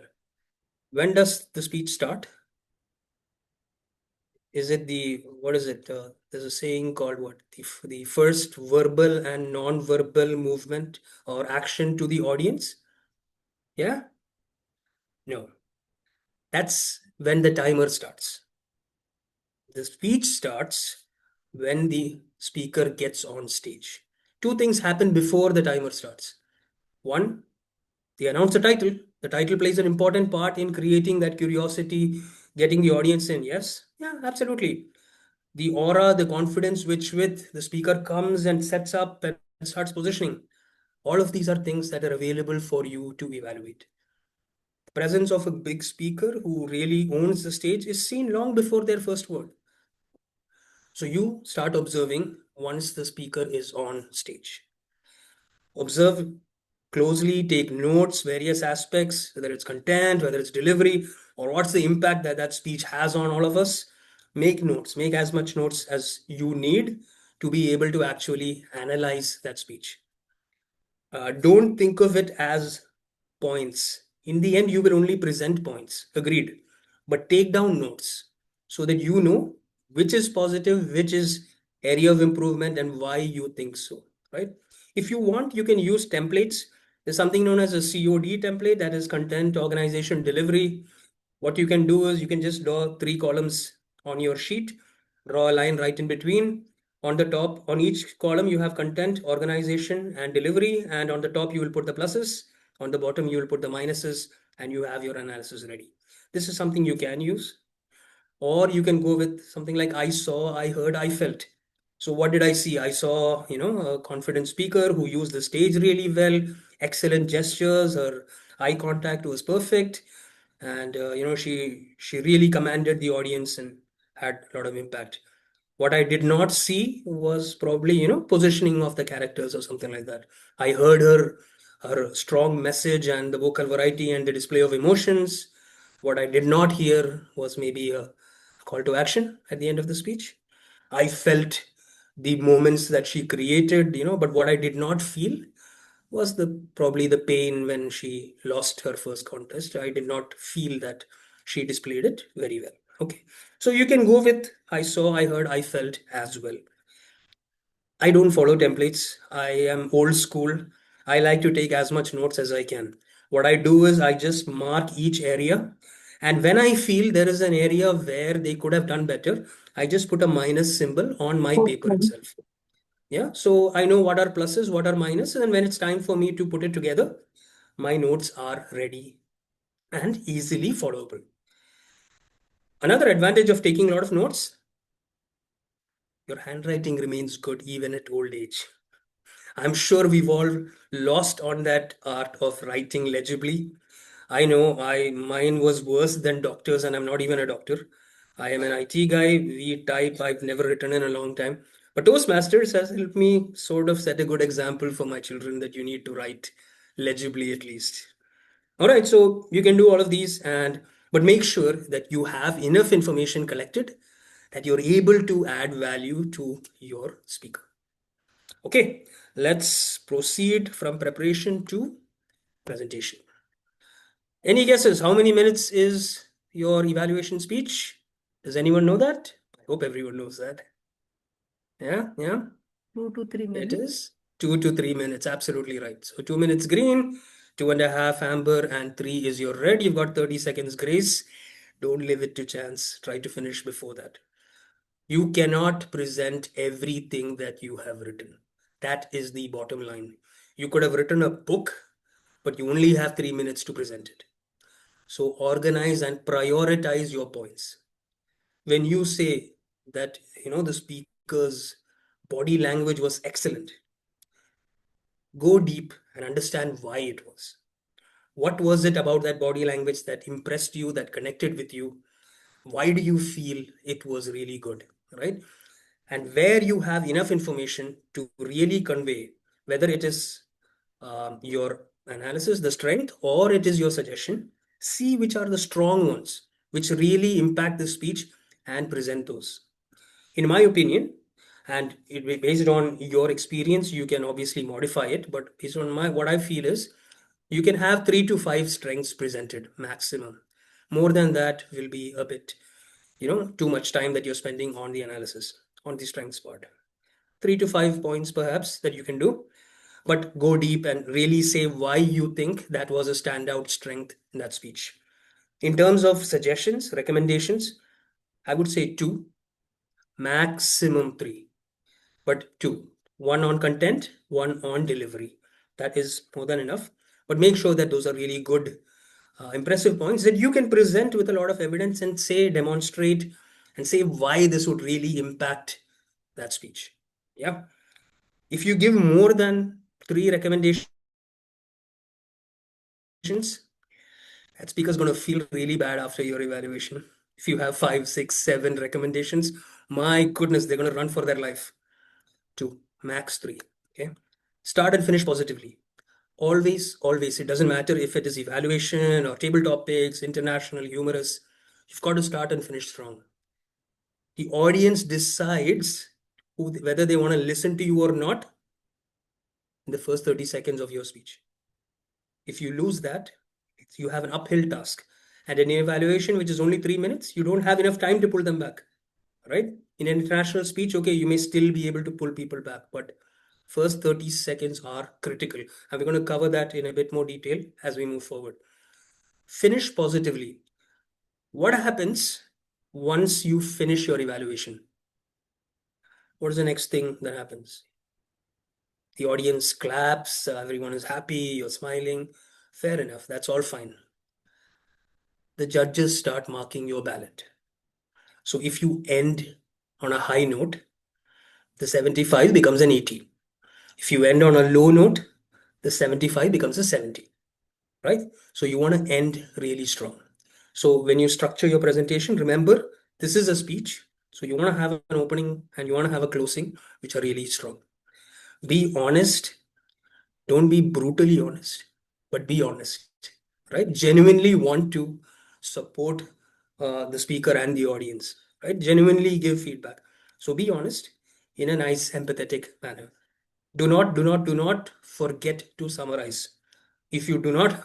When does the speech start? Is it what is it? There's a saying called what? The first verbal and non-verbal movement or action to the audience? Yeah? No. That's when the timer starts. The speech starts when the speaker gets on stage. 2 things happen before the timer starts. One, they announce the title. The title plays an important part in creating that curiosity, getting the audience in. Yes? Yeah, absolutely. The aura, the confidence with the speaker comes and sets up and starts positioning. All of these are things that are available for you to evaluate. The presence of a big speaker who really owns the stage is seen long before their first word. So you start observing once the speaker is on stage. Observe closely, take notes, various aspects, whether it's content, whether it's delivery, or what's the impact that speech has on all of us. Make notes, make as much notes as you need to be able to actually analyze that speech. Don't think of it as points. In the end, you will only present points, agreed. But take down notes so that you know which is positive, which is area of improvement, and why you think so, right? If you want, you can use templates. There's something known as a COD template, that is content, organization, delivery. What you can do is you can just draw 3 columns on your sheet, draw a line right in between. On the top, on each column, you have content, organization, and delivery. And on the top, you will put the pluses. On the bottom, you will put the minuses, and you have your analysis ready. This is something you can use. Or you can go with something like I saw, I heard, I felt. So what did I see? I saw, a confident speaker who used the stage really well, excellent gestures, her eye contact was perfect, and she really commanded the audience and had a lot of impact. What I did not see was probably, positioning of the characters or something like that. I heard her strong message and the vocal variety and the display of emotions. What I did not hear was maybe a call to action at the end of the speech. I felt the moments that she created, but what I did not feel was probably the pain when she lost her first contest. I did not feel that she displayed it very well. Okay. So you can go with I saw, I heard, I felt as well. I don't follow templates. I am old school. I like to take as much notes as I can. What I do is I just mark each area. And when I feel there is an area where they could have done better, I just put a minus symbol on my paper Okay. itself. Yeah. So I know what are pluses, what are minuses. And when it's time for me to put it together, my notes are ready and easily followable. Another advantage of taking a lot of notes, your handwriting remains good even at old age. I'm sure we've all lost on that art of writing legibly. I know mine was worse than doctors, and I'm not even a doctor. I am an IT guy. We type. I've never written in a long time. But Toastmasters has helped me sort of set a good example for my children that you need to write legibly at least. All right, so you can do all of these, but make sure that you have enough information collected that you're able to add value to your speaker. Okay, let's proceed from preparation to presentation. Any guesses? How many minutes is your evaluation speech? Does anyone know that? I hope everyone knows that. Yeah. 2 to 3 It minutes. is 2 to 3 minutes. Absolutely right. So 2 minutes green, 2.5 amber, and 3 is your red. You've got 30 seconds grace. Don't leave it to chance. Try to finish before that. You cannot present everything that you have written. That is the bottom line. You could have written a book, but you only have 3 minutes to present it. So organize and prioritize your points. When you say that, the speaker's body language was excellent, go deep and understand why it was. What was it about that body language that impressed you, that connected with you? Why do you feel it was really good, right? And where you have enough information to really convey, whether it is your analysis, the strength, or it is your suggestion, see which are the strong ones, which really impact the speech and present those. In my opinion, and based on your experience, you can obviously modify it, but based on what I feel is you can have 3 to 5 strengths presented maximum. More than that will be a bit, too much time that you're spending on the analysis, on the strengths part. 3 to 5 points perhaps that you can do, but go deep and really say why you think that was a standout strength in that speech. In terms of suggestions, recommendations, I would say 2, maximum 3, but 2. One on content, one on delivery. That is more than enough. But make sure that those are really good, impressive points that you can present with a lot of evidence and say, demonstrate, and say why this would really impact that speech. Yeah. If you give more than 3 recommendations, that speaker's going to feel really bad after your evaluation. If you have 5, 6, 7 recommendations, my goodness, they're going to run for their life. 2, max 3. Okay. Start and finish positively. Always, it doesn't matter if it is evaluation or table topics, international, humorous, you've got to start and finish strong. The audience decides whether they want to listen to you or not in the first 30 seconds of your speech. If you lose that, you have an uphill task. And in an evaluation, which is only 3 minutes, you don't have enough time to pull them back, right? In an international speech, okay, you may still be able to pull people back, but first 30 seconds are critical. And we're going to cover that in a bit more detail as we move forward. Finish positively. What happens once you finish your evaluation? What is the next thing that happens? The audience claps, everyone is happy, you're smiling. Fair enough, that's all fine. The judges start marking your ballot. So if you end on a high note, the 75 becomes an 80. If you end on a low note, the 75 becomes a 70, right? So you want to end really strong. So when you structure your presentation, remember, this is a speech. So you want to have an opening and you want to have a closing, which are really strong. Be honest. Don't be brutally honest, but be honest, right? Genuinely want to support the speaker and the audience, right? Genuinely give feedback. So be honest in a nice, empathetic manner. Do not forget to summarize. If you do not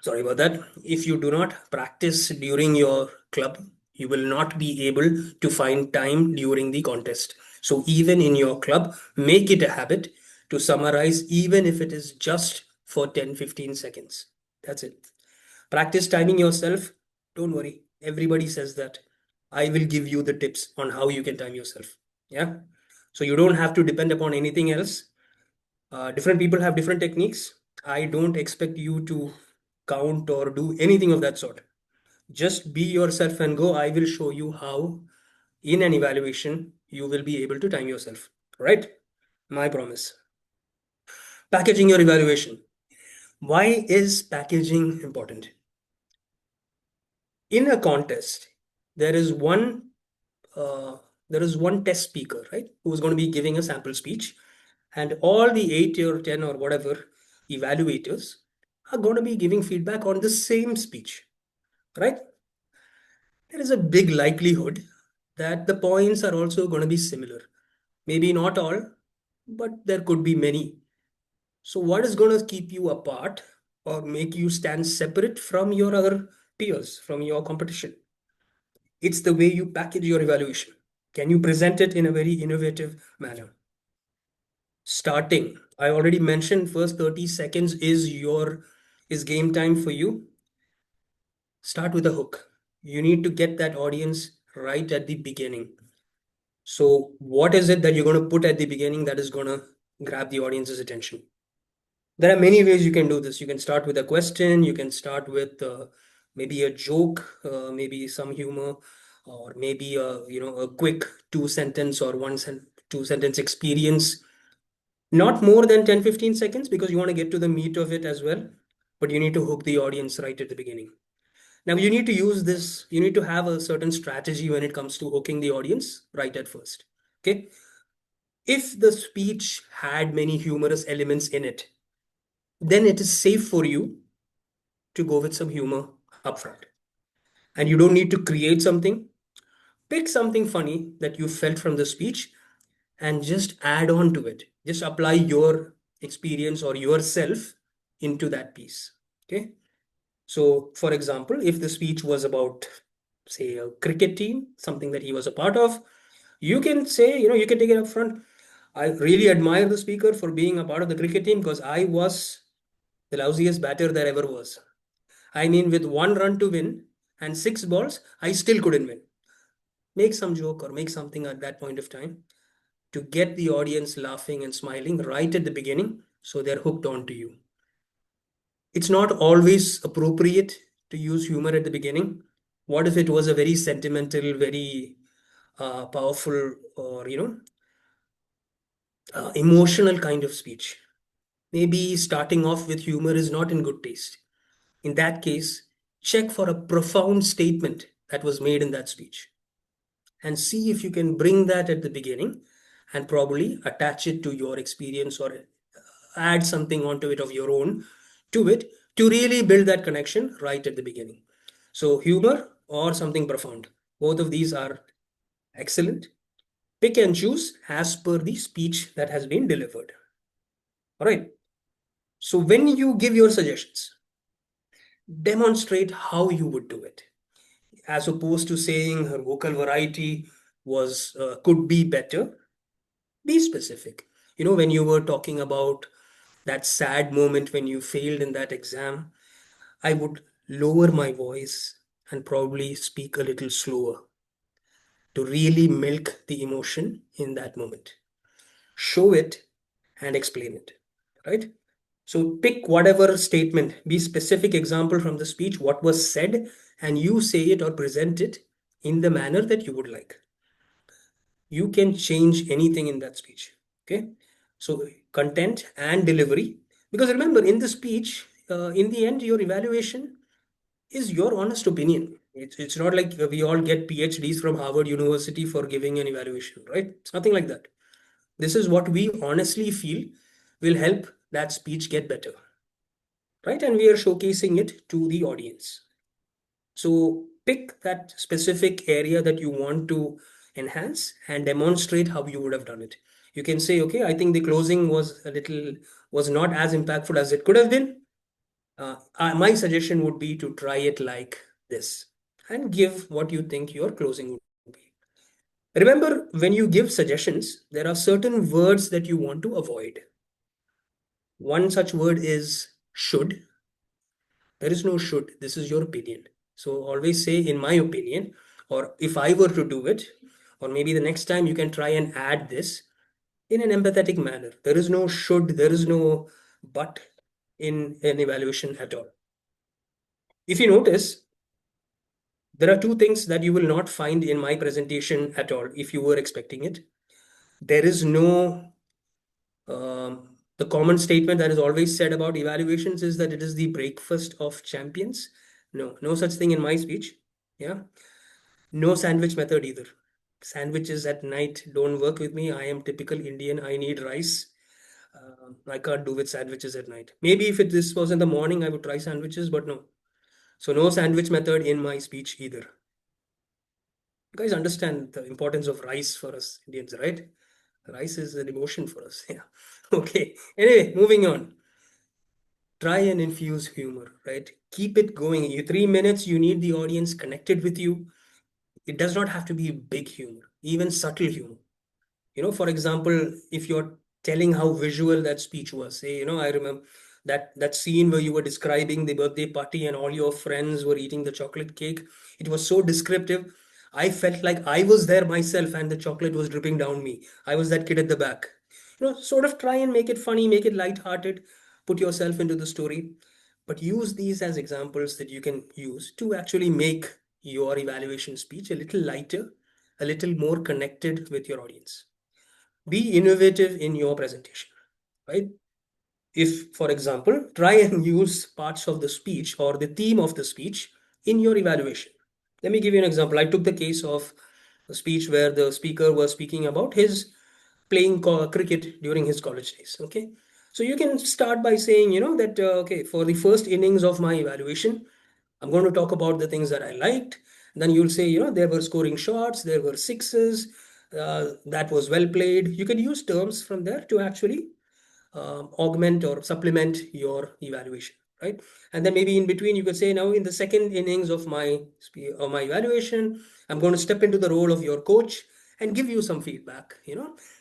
sorry about that. If you do not practice during your club, you will not be able to find time during the contest. So even in your club, make it a habit to summarize, even if it is just for 10-15 seconds. That's it. Practice timing yourself. Don't worry. Everybody says that. I will give you the tips on how you can time yourself. Yeah. So you don't have to depend upon anything else. Different people have different techniques. I don't expect you to count or do anything of that sort. Just be yourself and go. I will show you how, in an evaluation, you will be able to time yourself. Right? My promise. Packaging your evaluation. Why is packaging important? In a contest, there is one test speaker, right, who is going to be giving a sample speech, and all the 8 or 10 or whatever evaluators are going to be giving feedback on the same speech, right? There is a big likelihood that the points are also going to be similar. Maybe not all, but there could be many. So what is going to keep you apart or make you stand separate from your other peers, from your competition? It's the way you package your evaluation. Can you present it in a very innovative manner? Starting, I already mentioned first 30 seconds is game time for you. Start with a hook. You need to get that audience right at the beginning. So what is it that you're going to put at the beginning that is going to grab the audience's attention? There are many ways you can do this. You can start with a question. You can start with maybe a joke, maybe some humor, or maybe a quick 2-sentence or 2-sentence experience. Not more than 10-15 seconds, because you want to get to the meat of it as well. But you need to hook the audience right at the beginning. Now you need to use this. You need to have a certain strategy when it comes to hooking the audience right at first. Okay. If the speech had many humorous elements in it, then it is safe for you to go with some humor upfront. And you don't need to create something. Pick something funny that you felt from the speech and just add on to it. Just apply your experience or yourself into that piece. Okay. So, for example, if the speech was about, say, a cricket team, something that he was a part of, you can say, you can take it up front. I really admire the speaker for being a part of the cricket team because I was the lousiest batter there ever was. I mean, with 1 run to win and 6 balls, I still couldn't win. Make some joke or make something at that point of time to get the audience laughing and smiling right at the beginning so they're hooked on to you. It's not always appropriate to use humor at the beginning. What if it was a very sentimental, very powerful, or emotional kind of speech? Maybe starting off with humor is not in good taste. In that case, check for a profound statement that was made in that speech and see if you can bring that at the beginning and probably attach it to your experience or add something onto it of your own to it to really build that connection right at the beginning. So humor or something profound, both of these are excellent. Pick and choose as per the speech that has been delivered. All right. So when you give your suggestions, demonstrate how you would do it, as opposed to saying her vocal variety was could be better. Be specific. When you were talking about that sad moment when you failed in that exam, I would lower my voice and probably speak a little slower to really milk the emotion in that moment. Show it and explain it, right? So pick whatever statement, be specific example from the speech, what was said, and you say it or present it in the manner that you would like. You can change anything in that speech. Okay. So content and delivery, because remember in the speech, in the end, your evaluation is your honest opinion. It's not like we all get PhDs from Harvard University for giving an evaluation, right? It's nothing like that. This is what we honestly feel will help that speech get better, right? And we are showcasing it to the audience. So pick that specific area that you want to enhance and demonstrate how you would have done it. You can say, okay, I think the closing was not as impactful as it could have been. My suggestion would be to try it like this and give what you think your closing would be. Remember, when you give suggestions, there are certain words that you want to avoid. One such word is should. There is no should. This is your opinion. So always say, in my opinion, or if I were to do it, or maybe the next time you can try and add this in an empathetic manner. There is no should, there is no but in an evaluation at all. If you notice, there are two things that you will not find in my presentation at all if you were expecting it. There is no, the common statement that is always said about evaluations is that it is the breakfast of champions. No such thing in my speech. Yeah. No sandwich method either. Sandwiches at night don't work with me. I am typical Indian. I need rice. I can't do with sandwiches at night. Maybe if this was in the morning, I would try sandwiches, but no. So no sandwich method in my speech either. You guys understand the importance of rice for us Indians, right? Rice is an emotion for us. Yeah. Okay. Anyway, moving on. Try and infuse humor, right? Keep it going. You 3 minutes, you need the audience connected with you. It does not have to be big humor, even subtle humor. For example, if you're telling how visual that speech was, say, I remember that scene where you were describing the birthday party and all your friends were eating the chocolate cake. It was so descriptive. I felt like I was there myself and the chocolate was dripping down me. I was that kid at the back. Sort of try and make it funny, make it lighthearted, put yourself into the story, but use these as examples that you can use to actually make your evaluation speech a little lighter, a little more connected with your audience. Be innovative in your presentation, right? If, for example, try and use parts of the speech or the theme of the speech in your evaluation. Let me give you an example. I took the case of a speech where the speaker was speaking about his playing cricket during his college days. Okay. So you can start by saying, that, okay, for the first innings of my evaluation, I'm going to talk about the things that I liked. Then you'll say, there were scoring shots, there were sixes, that was well played. You can use terms from there to actually augment or supplement your evaluation, right? And then maybe in between, you could say, now in the second innings of my evaluation, I'm going to step into the role of your coach and give you some feedback,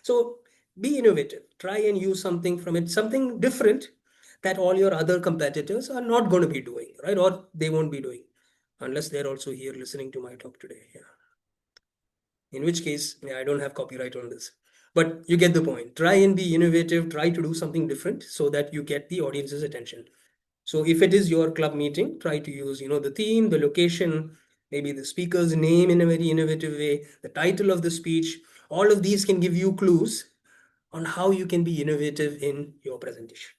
So be innovative. Try and use something from it, something different that all your other competitors are not going to be doing, right? Or they won't be doing unless they're also here listening to my talk today. Yeah. In which case, I don't have copyright on this. But you get the point. Try and be innovative. Try to do something different so that you get the audience's attention. So if it is your club meeting, try to use, the theme, the location, maybe the speaker's name in a very innovative way, the title of the speech. All of these can give you clues on how you can be innovative in your presentation.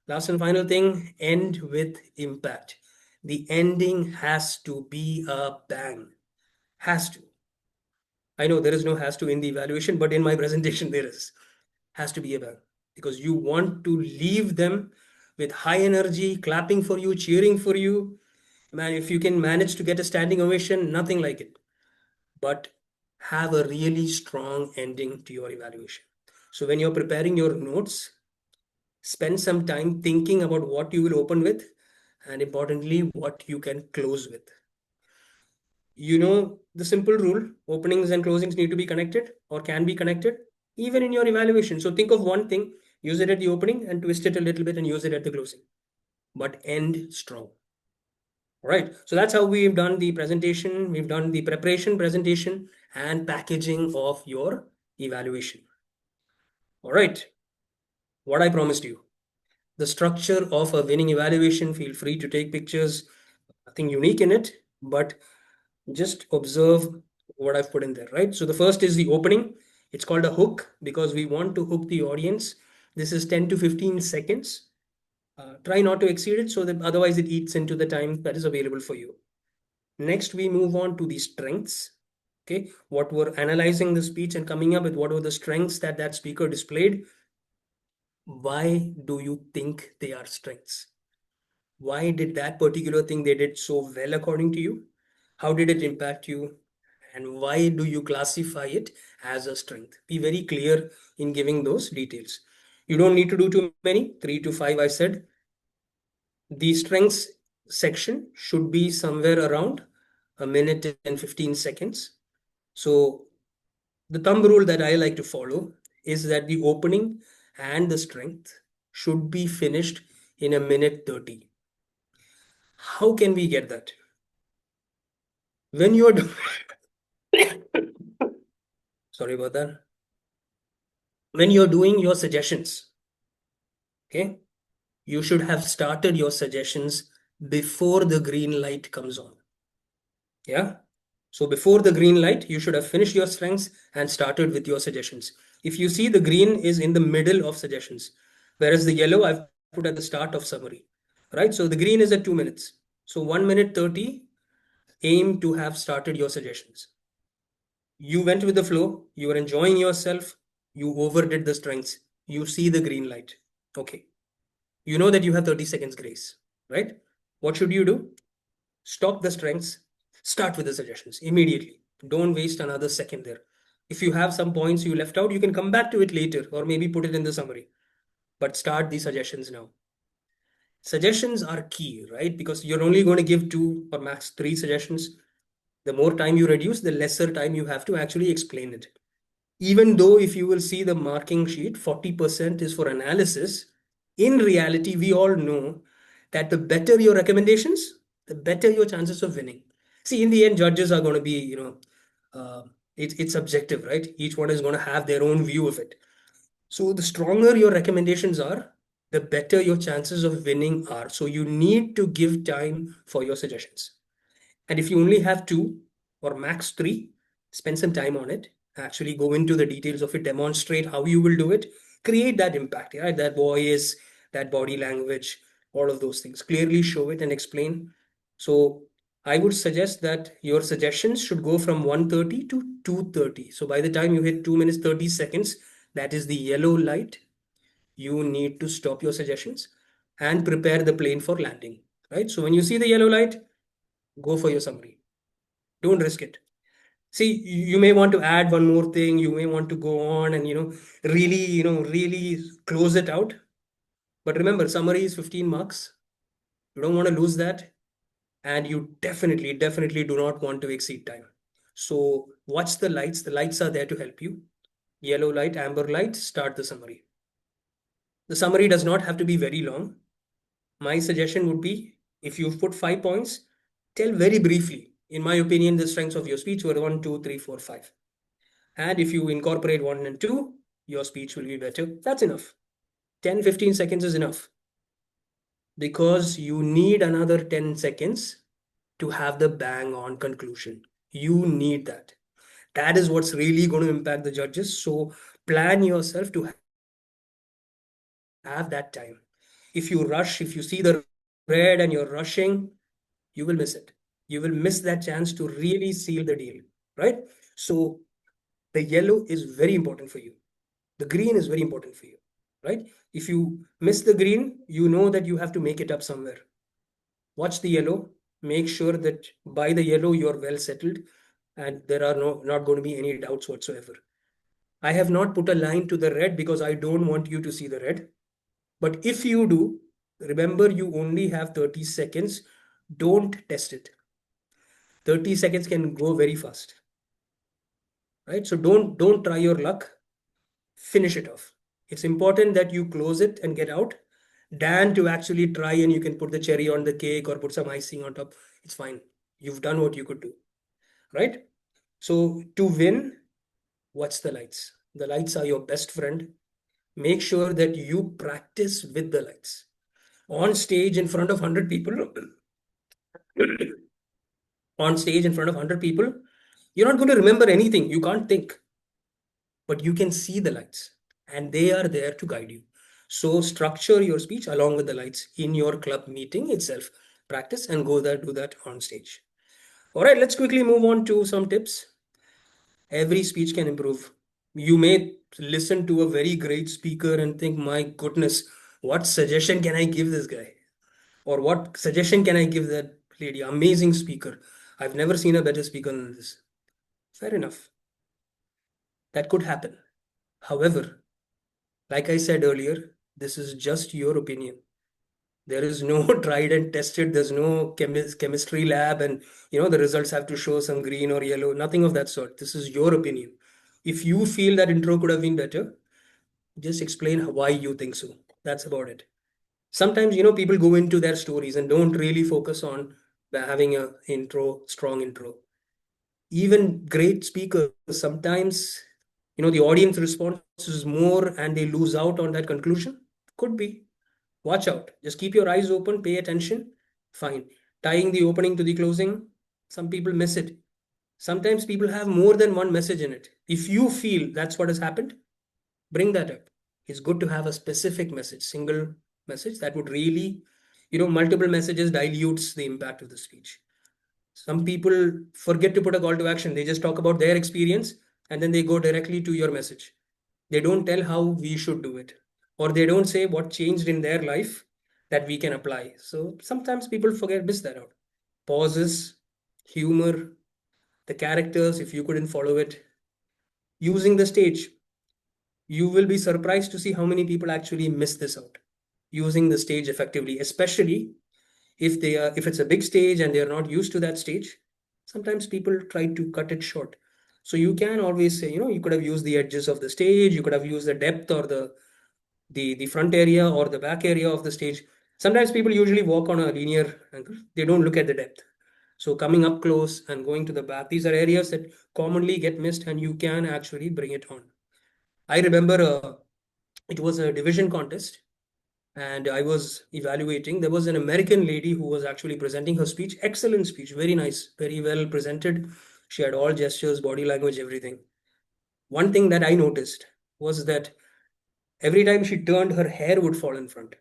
Last and final thing, end with impact. The ending has to be a bang. Has to. I know there is no has to in the evaluation, but in my presentation there is. Has to be a bang. Because you want to leave them with high energy, clapping for you, cheering for you. Man, if you can manage to get a standing ovation, nothing like it. But have a really strong ending to your evaluation. So when you're preparing your notes, spend some time thinking about what you will open with and importantly, what you can close with. The simple rule, openings and closings need to be connected or can be connected even in your evaluation. So think of one thing, use it at the opening and twist it a little bit and use it at the closing, but end strong. All right. So that's how we've done the presentation. We've done the preparation, presentation, and packaging of your evaluation. All right. What I promised you. the structure of a winning evaluation. Feel free to take pictures, nothing unique in it, but just observe what I've put in there, right? So the first is the opening. It's called a hook because we want to hook the audience. This is 10 to 15 seconds. Try not to exceed it so that otherwise it eats into the time that is available for you. Next, we move on to the strengths. Okay, what we're analyzing the speech and coming up with what were the strengths that that speaker displayed. Why do you think they are strengths? Why did that particular thing they did so well according to you? How did it impact you? And why do you classify it as a strength? Be very clear in giving those details. You don't need to do too many, 3 to 5, I said. The strengths section should be somewhere around a minute and 15 seconds. So the thumb rule that I like to follow is that the opening and the strength should be finished in a minute 30. How can we get that? When you're sorry about that. When you're doing your suggestions, okay, you should have started your suggestions before the green light comes on. Yeah. So before the green light, you should have finished your strengths and started with your suggestions. If you see, the green is in the middle of suggestions, whereas the yellow I've put at the start of summary, right? So the green is at 2 minutes. So 1 minute 30, aim to have started your suggestions. You went with the flow, you were enjoying yourself, you overdid the strengths, you see the green light. Okay. You know that you have 30 seconds grace, right? What should you do? Stop the strengths, start with the suggestions immediately. Don't waste another second there. If you have some points you left out, you can come back to it later or maybe put it in the summary. But start the suggestions now. Suggestions are key, right? Because you're only going to give 2 or max 3 suggestions. The more time you reduce, the lesser time you have to actually explain it. Even though if you will see the marking sheet, 40% is for analysis, in reality, we all know that the better your recommendations, the better your chances of winning. See, in the end, judges are going to be, it's subjective, right? Each one is going to have their own view of it. So the stronger your recommendations are, the better your chances of winning are. So you need to give time for your suggestions. And if you only have 2 or max 3, spend some time on it. Actually go into the details of it, demonstrate how you will do it, create that impact, right? That voice, that body language, all of those things. Clearly show it and explain. So I would suggest that your suggestions should go from 1:30 to 2:30. So by the time you hit 2 minutes 30 seconds, that is the yellow light, you need to stop your suggestions and prepare the plane for landing, right? So when you see the yellow light, go for your summary. Don't risk it. See, you may want to add one more thing, you may want to go on and really close it out. But remember, summary is 15 marks. You don't want to lose that, and you definitely do not want to exceed time. So watch the lights. The lights are there to help you. Yellow light, amber light, start the summary. The summary does not have to be very long. My suggestion would be, if you've put 5 points, tell very briefly. In my opinion, the strengths of your speech were 1, 2, 3, 4, 5. And if you incorporate 1 and 2, your speech will be better. That's enough. 10, 15 seconds is enough. Because you need another 10 seconds to have the bang on conclusion. You need that. That is what's really going to impact the judges. So plan yourself to have that time. If you rush, if you see the red and you're rushing, you will miss it. You will miss that chance to really seal the deal, right? So the yellow is very important for you. The green is very important for you, right? If you miss the green, you know that you have to make it up somewhere. Watch the yellow. Make sure that by the yellow, you're well settled and there are not going to be any doubts whatsoever. I have not put a line to the red because I don't want you to see the red. But if you do, remember you only have 30 seconds. Don't test it. 30 seconds can go very fast, right? So don't try your luck. Finish it off. It's important that you close it and get out than to actually try and you can put the cherry on the cake or put some icing on top. It's fine. You've done what you could do, right? So to win, watch the lights. The lights are your best friend. Make sure that you practice with the lights. on stage in front of 100 people, on stage in front of 100 people, you're not going to remember anything. You can't think, but you can see the lights and they are there to guide you. So structure your speech along with the lights in your club meeting itself. Practice and go there, do that on stage. All right, let's quickly move on to some tips. Every speech can improve. You may listen to a very great speaker and think, my goodness, what suggestion can I give this guy? Or what suggestion can I give that lady? Amazing speaker. I've never seen a better speaker than this. Fair enough. That could happen. However, like I said earlier, this is just your opinion. There is no tried and tested, there's no chemistry lab and the results have to show some green or yellow, nothing of that sort. This is your opinion. If you feel that intro could have been better, just explain why you think so. That's about it. Sometimes, people go into their stories and don't really focus on having a strong intro. Even great speakers, sometimes, the audience response is more and they lose out on that conclusion. Could be. Watch out. Just keep your eyes open, pay attention. Fine. Tying the opening to the closing, some people miss it. Sometimes people have more than one message in it. If you feel that's what has happened, bring that up. It's good to have a specific message, single message that would really, multiple messages dilutes the impact of the speech. Some people forget to put a call to action. They just talk about their experience and then they go directly to your message. They don't tell how we should do it, or they don't say what changed in their life that we can apply. So sometimes people miss that out. Pauses, humor, the characters, if you couldn't follow it, using the stage. You will be surprised to see how many people actually miss this out. Using the stage effectively, especially if it's a big stage and they're not used to that stage. Sometimes people try to cut it short. So you can always say, you could have used the edges of the stage, you could have used the depth or the front area or the back area of the stage. Sometimes people usually walk on a linear angle. They don't look at the depth. So coming up close and going to the back, these are areas that commonly get missed and you can actually bring it on. I remember it was a division contest and I was evaluating. There was an American lady who was actually presenting her speech. Excellent speech, very nice, very well presented. She had all gestures, body language, everything. One thing that I noticed was that every time she turned, her hair would fall in front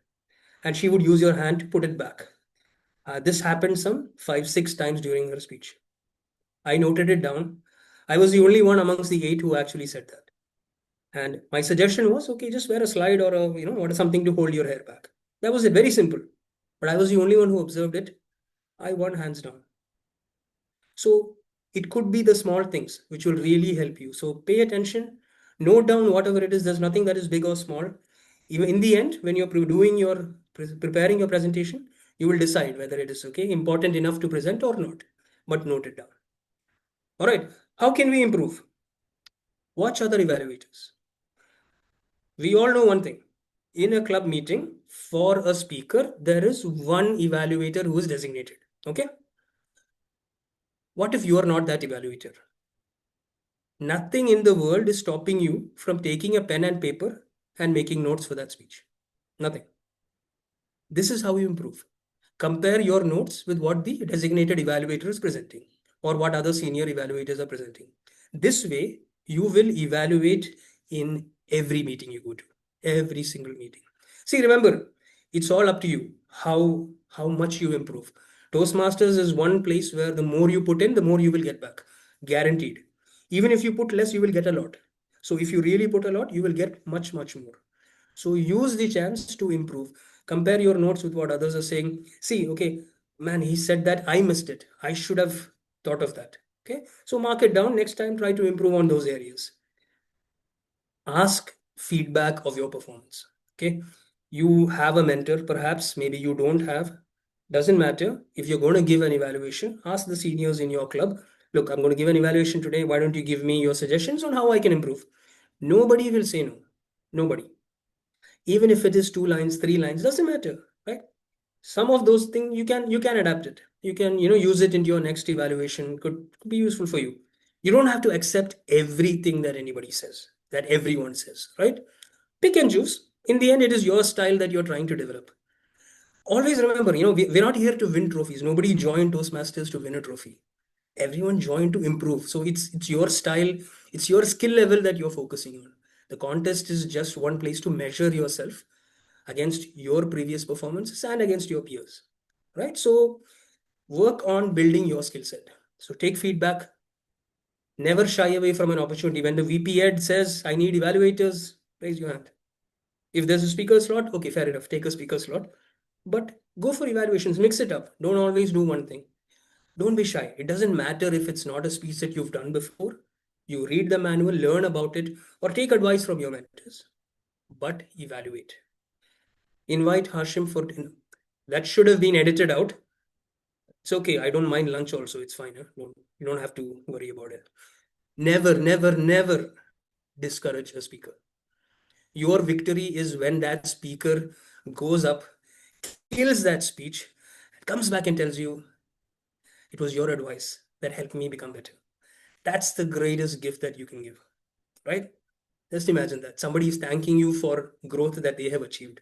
and she would use your hand to put it back. This happened some 5-6 times during her speech. I noted it down. I was the only one amongst the 8 who actually said that. And my suggestion was, okay, just wear a slide or what something to hold your hair back. That was it, very simple. But I was the only one who observed it. I won hands down. So it could be the small things which will really help you. So pay attention, note down whatever it is. There's nothing that is big or small. Even in the end, when you're preparing your presentation, you will decide whether it is important enough to present or not. But note it down. All right. How can we improve? Watch other evaluators. We all know one thing. In a club meeting, for a speaker, there is one evaluator who is designated. Okay? What if you are not that evaluator? Nothing in the world is stopping you from taking a pen and paper and making notes for that speech. Nothing. This is how you improve. Compare your notes with what the designated evaluator is presenting or what other senior evaluators are presenting. This way, you will evaluate in every meeting you go to, every single meeting. See, remember, it's all up to you how much you improve. Toastmasters is one place where the more you put in, the more you will get back. Guaranteed. Even if you put less, you will get a lot. So if you really put a lot, you will get much, much more. So use the chance to improve. Compare your notes with what others are saying. See, okay, man, he said that, I missed it. I should have thought of that. Okay, so mark it down. Next time, try to improve on those areas. Ask feedback of your performance. Okay, you have a mentor, perhaps, maybe you don't have. Doesn't matter. If you're going to give an evaluation, ask the seniors in your club, look, I'm going to give an evaluation today. Why don't you give me your suggestions on how I can improve? Nobody will say no. Nobody. Even if it is 2 lines, 3 lines, doesn't matter, right? Some of those things you can adapt it. You can use it into your next evaluation. Could be useful for you. You don't have to accept everything that anybody says, that everyone says, right? Pick and choose. In the end, it is your style that you're trying to develop. Always remember, we're not here to win trophies. Nobody joined Toastmasters to win a trophy. Everyone joined to improve. So it's your style, it's your skill level that you're focusing on. The contest is just one place to measure yourself against your previous performances and against your peers, right? So work on building your skill set. So take feedback. Never shy away from an opportunity. When the VP Ed says, I need evaluators, raise your hand. If there's a speaker slot, okay, fair enough, take a speaker slot. But go for evaluations, mix it up. Don't always do one thing. Don't be shy. It doesn't matter if it's not a speech that you've done before. You read the manual, learn about it, or take advice from your mentors. But evaluate. Invite Hashim for dinner. That should have been edited out. It's okay. I don't mind lunch also. It's fine. Huh? You don't have to worry about it. Never, never, never discourage a speaker. Your victory is when that speaker goes up, kills that speech, comes back and tells you, it was your advice that helped me become better. That's the greatest gift that you can give, right? Just imagine that. Somebody is thanking you for growth that they have achieved.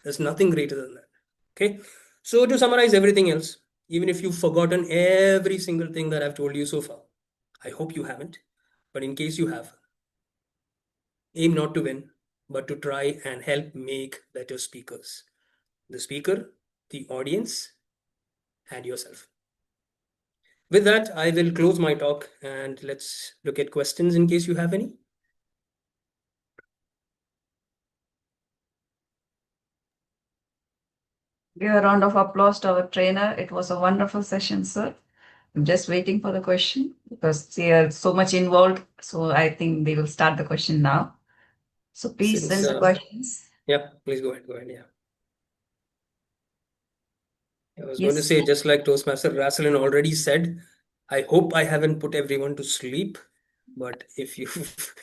There's nothing greater than that. Okay. So to summarize everything else, even if you've forgotten every single thing that I've told you so far, I hope you haven't. But in case you have, aim not to win, but to try and help make better speakers. The speaker, the audience, and yourself. With that, I will close my talk and let's look at questions in case you have any. Give a round of applause to our trainer. It was a wonderful session, sir. I'm just waiting for the question because they are so much involved. So I think they will start the question now. So please send the questions. Yeah, please go ahead. Go ahead. Yeah. I was Yes. going to say, just like Toastmaster Raslyn already said, I hope I haven't put everyone to sleep. But if you've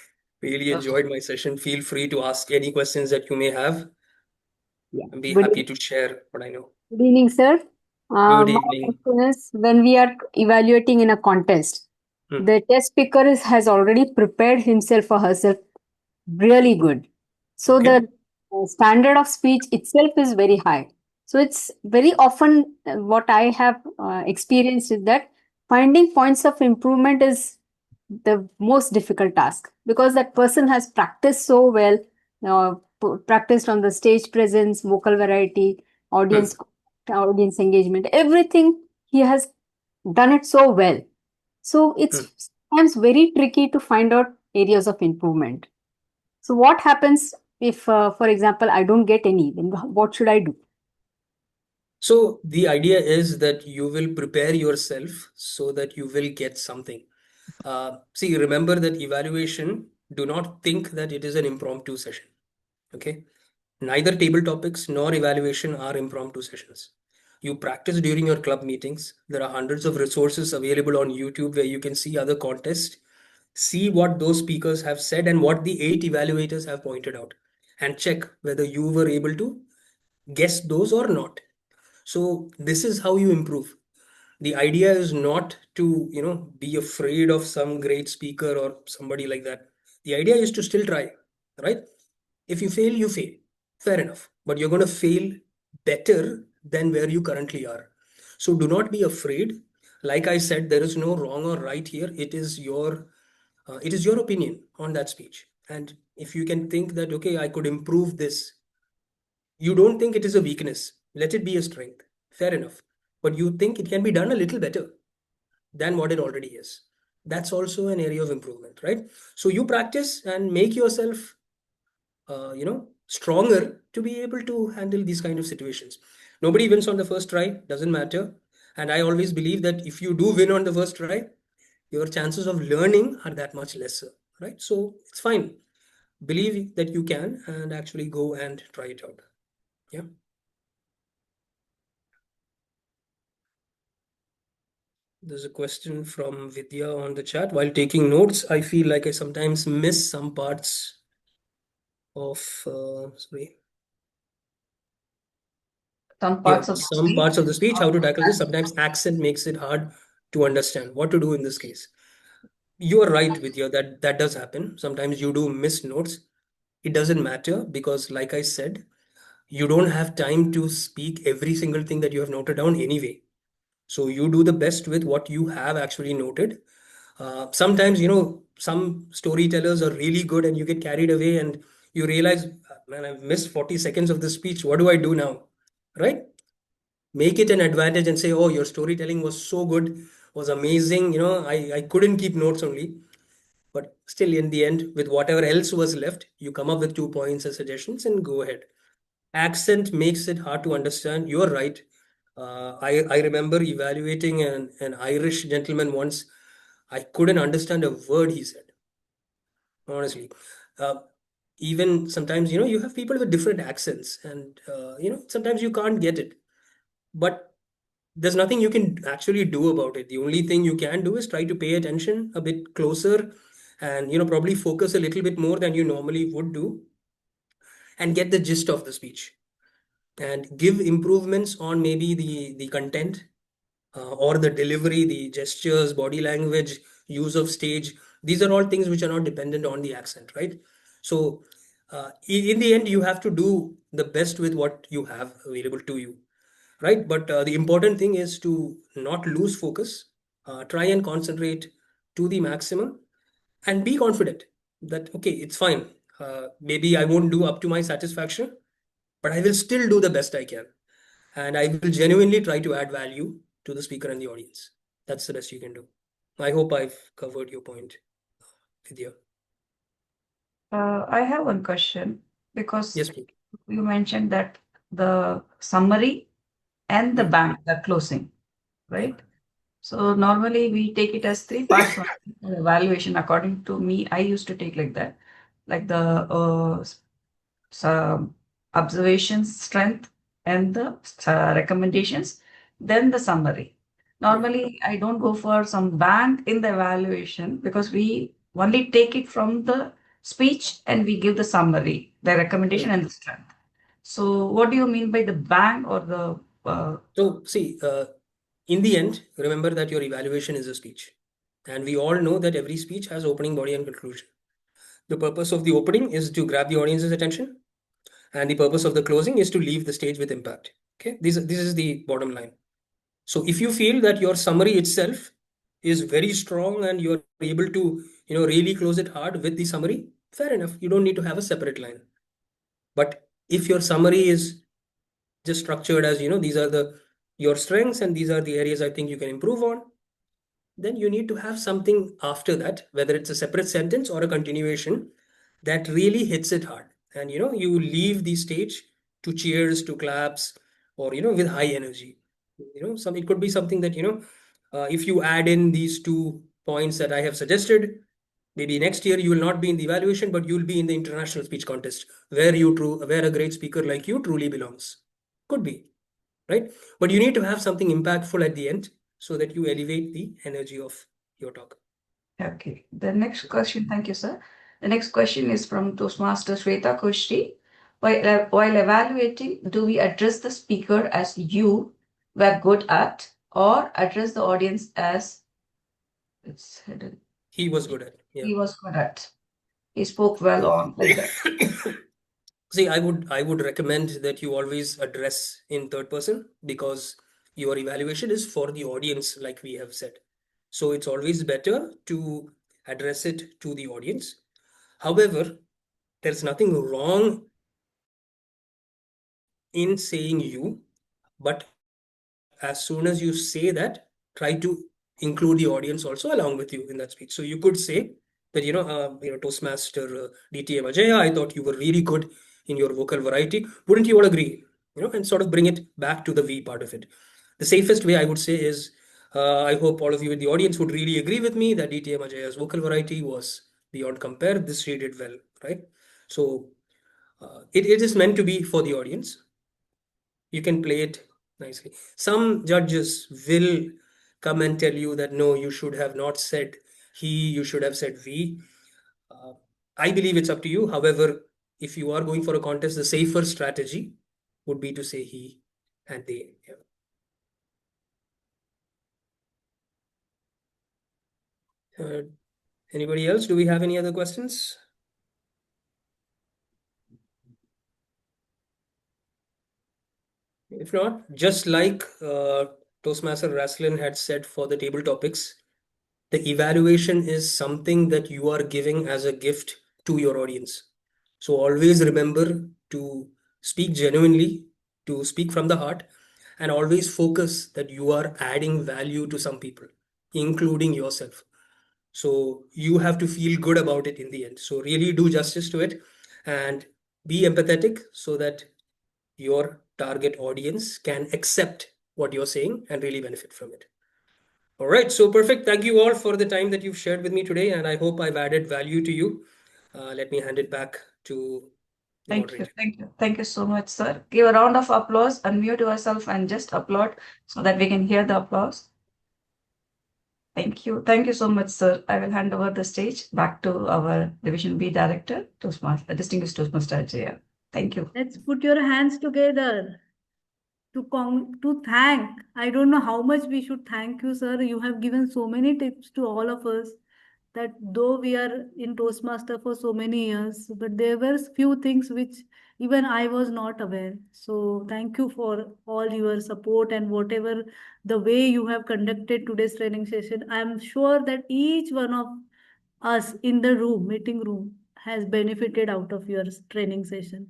really enjoyed my session, feel free to ask any questions that you may have. Yeah. I'll be Good happy to share what I know. Good evening, sir. Good My evening. question is, when we are evaluating in a contest, the test speaker has already prepared himself or herself really good. So Okay. the standard of speech itself is very high. So it's very often what I have experienced is that finding points of improvement is the most difficult task because that person has practiced so well, practiced on the stage presence, vocal variety, audience engagement, everything he has done it so well. So it's sometimes very tricky to find out areas of improvement. So what happens if, for example, I don't get any? Then what should I do? So the idea is that you will prepare yourself so that you will get something. See, remember that evaluation, do not think that it is an impromptu session. Okay. Neither table topics nor evaluation are impromptu sessions. You practice during your club meetings. There are hundreds of resources available on YouTube where you can see other contests, see what those speakers have said and what the 8 evaluators have pointed out, and check whether you were able to guess those or not. So this is how you improve. The idea is not to, be afraid of some great speaker or somebody like that. The idea is to still try, right? If you fail, you fail. Fair enough. But you're going to fail better than where you currently are. So do not be afraid. Like I said, there is no wrong or right here. It is your opinion on that speech. And if you can think that, okay, I could improve this, you don't think it is a weakness. Let it be a strength. Fair enough. But you think it can be done a little better than what it already is. That's also an area of improvement, right? So you practice and make yourself, stronger to be able to handle these kind of situations. Nobody wins on the first try, doesn't matter. And I always believe that if you do win on the first try, your chances of learning are that much lesser, right? So it's fine. Believe that you can and actually go and try it out. Yeah. There's a question from Vidya on the chat. While taking notes, I feel like I sometimes miss some parts of, sorry. Some parts of the speech, how to tackle this. Sometimes accent makes it hard to understand what to do in this case. You are right, Vidya, that does happen. Sometimes you do miss notes. It doesn't matter because, like I said, you don't have time to speak every single thing that you have noted down anyway. So you do the best with what you have actually noted. Sometimes, some storytellers are really good and you get carried away and you realize, man, I've missed 40 seconds of the speech. What do I do now? Right? Make it an advantage and say, oh, your storytelling was so good, was amazing. I couldn't keep notes only. But still, in the end, with whatever else was left, you come up with 2 points as suggestions and go ahead. Accent makes it hard to understand. You're right. I remember evaluating an Irish gentleman once. I couldn't understand a word he said, honestly. Uh, Even sometimes, you have people with different accents, and, sometimes you can't get it. But there's nothing you can actually do about it. The only thing you can do is try to pay attention a bit closer and, probably focus a little bit more than you normally would do and get the gist of the speech and give improvements on maybe the content or the delivery, the gestures, body language, use of stage. These are all things which are not dependent on the accent, right? So, in the end, you have to do the best with what you have available to you, right? But the important thing is to not lose focus, try and concentrate to the maximum, and be confident that, okay, it's fine. Maybe I won't do up to my satisfaction, but I will still do the best I can. And I will genuinely try to add value to the speaker and the audience. That's the best you can do. I hope I've covered your point, Vidya. I have one question because Yes, please. you mentioned that the summary and the bank, the closing, right? So normally we take it as three parts. One, evaluation, according to me, I used to take like that, like the observations, strength, and the recommendations, then the summary. Normally, I don't go for some bank in the evaluation because we only take it from the speech and we give the summary, the recommendation, and the strength. So, what do you mean by the bank or the? So, see, in the end, remember that your evaluation is a speech. And we all know that every speech has opening, body, and conclusion. The purpose of the opening is to grab the audience's attention, and the purpose of the closing is to leave the stage with impact. Okay, this is the bottom line. So if you feel that your summary itself is very strong and you're able to, really close it hard with the summary, fair enough. You don't need to have a separate line. But if your summary is just structured as, these are your strengths and these are the areas I think you can improve on, then you need to have something after that, whether it's a separate sentence or a continuation that really hits it hard. And, you leave the stage to cheers, to claps, or, with high energy. It could be something that, if you add in these 2 points that I have suggested, maybe next year you will not be in the evaluation, but you'll be in the international speech contest where where a great speaker like you truly belongs. Could be, right? But you need to have something impactful at the end so that you elevate the energy of your talk. Okay. The next question, thank you, sir. The next question is from Toastmaster Shweta Kushti. While evaluating, do we address the speaker as you were good at, or address the audience as it's hidden? He was good at. He Yeah. was good at. He spoke well on like that. See, I would recommend that you always address in third person because your evaluation is for the audience, like we have said. So it's always better to address it to the audience. However, there's nothing wrong in saying you, but as soon as you say that, try to include the audience also along with you in that speech. So you could say that, Toastmaster DTM Ajaya, I thought you were really good in your vocal variety. Wouldn't you all agree? And sort of bring it back to the we part of it. The safest way I would say is, I hope all of you in the audience would really agree with me that DTM Ajaya's vocal variety was beyond compare. This she did well, right? So it is meant to be for the audience. You can play it nicely. Some judges will come and tell you that no, you should have not said he, you should have said we. I believe it's up to you. However, if you are going for a contest, the safer strategy would be to say he and they. Yeah. Anybody else? Do we have any other questions? If not, just like Toastmaster Raslyn had said for the table topics, the evaluation is something that you are giving as a gift to your audience. So always remember to speak genuinely, to speak from the heart, and always focus that you are adding value to some people, including yourself. So you have to feel good about it in the end. So really do justice to it and be empathetic so that your target audience can accept what you're saying and really benefit from it. All right, so perfect. Thank you all for the time that you've shared with me today, and I hope I've added value to you. Let me hand it back to the moderator. Thank you so much, sir. Give a round of applause, unmute yourself and just applaud so that we can hear the applause. Thank you so much, sir. I will hand over the stage back to our Division B Director, Distinguished Toastmaster Ajay. Thank you. Let's put your hands together to thank. I don't know how much we should thank you, sir. You have given so many tips to all of us that though we are in Toastmaster for so many years, but there were few things which even I was not aware. So thank you for all your support and whatever the way you have conducted today's training session. I am sure that each one of us in the meeting room, has benefited out of your training session.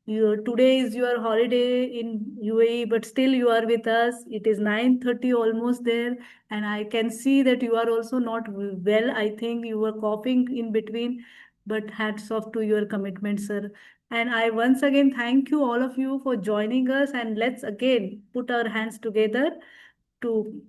Today is your holiday in UAE, but still you are with us. It is 9:30 almost there, and I can see that you are also not well. I think you were coughing in between, but hats off to your commitment, sir. And I once again thank you all of you for joining us, and let's again put our hands together to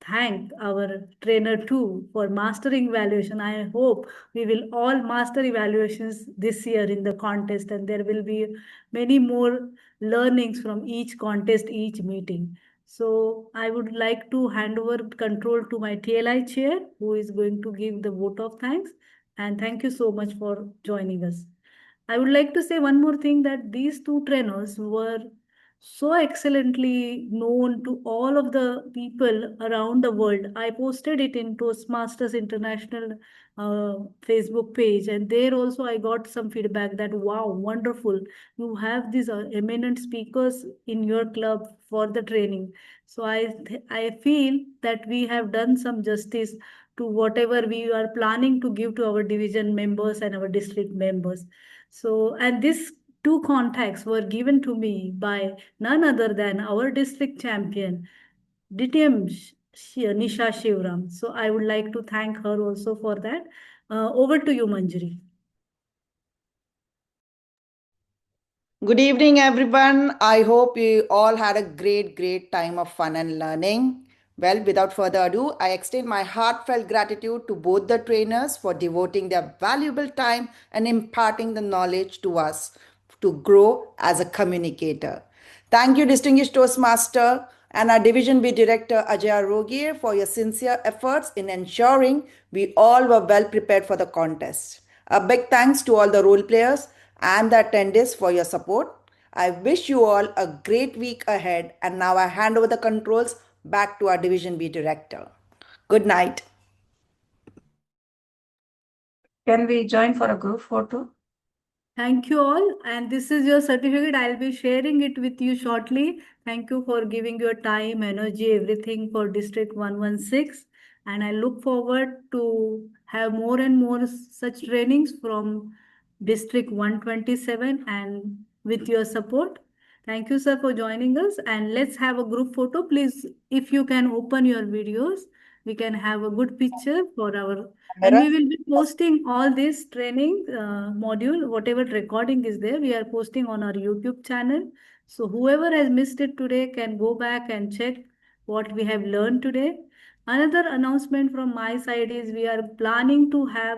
thank our trainer too for mastering evaluation. I hope we will all master evaluations this year in the contest, and there will be many more learnings from each contest, each meeting. So I would like to hand over control to my TLI chair, who is going to give the vote of thanks. And thank you so much for joining us. I would like to say one more thing, that these two trainers were so excellently known to all of the people around the world. I posted it in Toastmasters International Facebook page, and there also I got some feedback that wow, wonderful, you have these eminent speakers in your club for the training. So I feel that we have done some justice to whatever we are planning to give to our division members and our district members. So, and these two contacts were given to me by none other than our district champion, DTM Nisha Shivram. So I would like to thank her also for that. Over to you, Manjari. Good evening, everyone. I hope you all had a great time of fun and learning. Well, without further ado, I extend my heartfelt gratitude to both the trainers for devoting their valuable time and imparting the knowledge to us to grow as a communicator. Thank you, distinguished Toastmaster and our Division B Director Ajay Rogier, for your sincere efforts in ensuring we all were well prepared for the contest. A big thanks to all the role players and the attendees for your support. I wish you all a great week ahead, and now I hand over the controls back to our Division B Director. Good night. Can we join for a group photo? Thank you all. And this is your certificate. I'll be sharing it with you shortly. Thank you for giving your time, energy, everything for District 116. And I look forward to have more and more such trainings from District 127 and with your support. Thank you, sir, for joining us. And let's have a group photo. Please, if you can open your videos, we can have a good picture for our, and we will be posting all this training module, whatever recording is there, we are posting on our YouTube channel. So whoever has missed it today can go back and check what we have learned today. Another announcement from my side is we are planning to have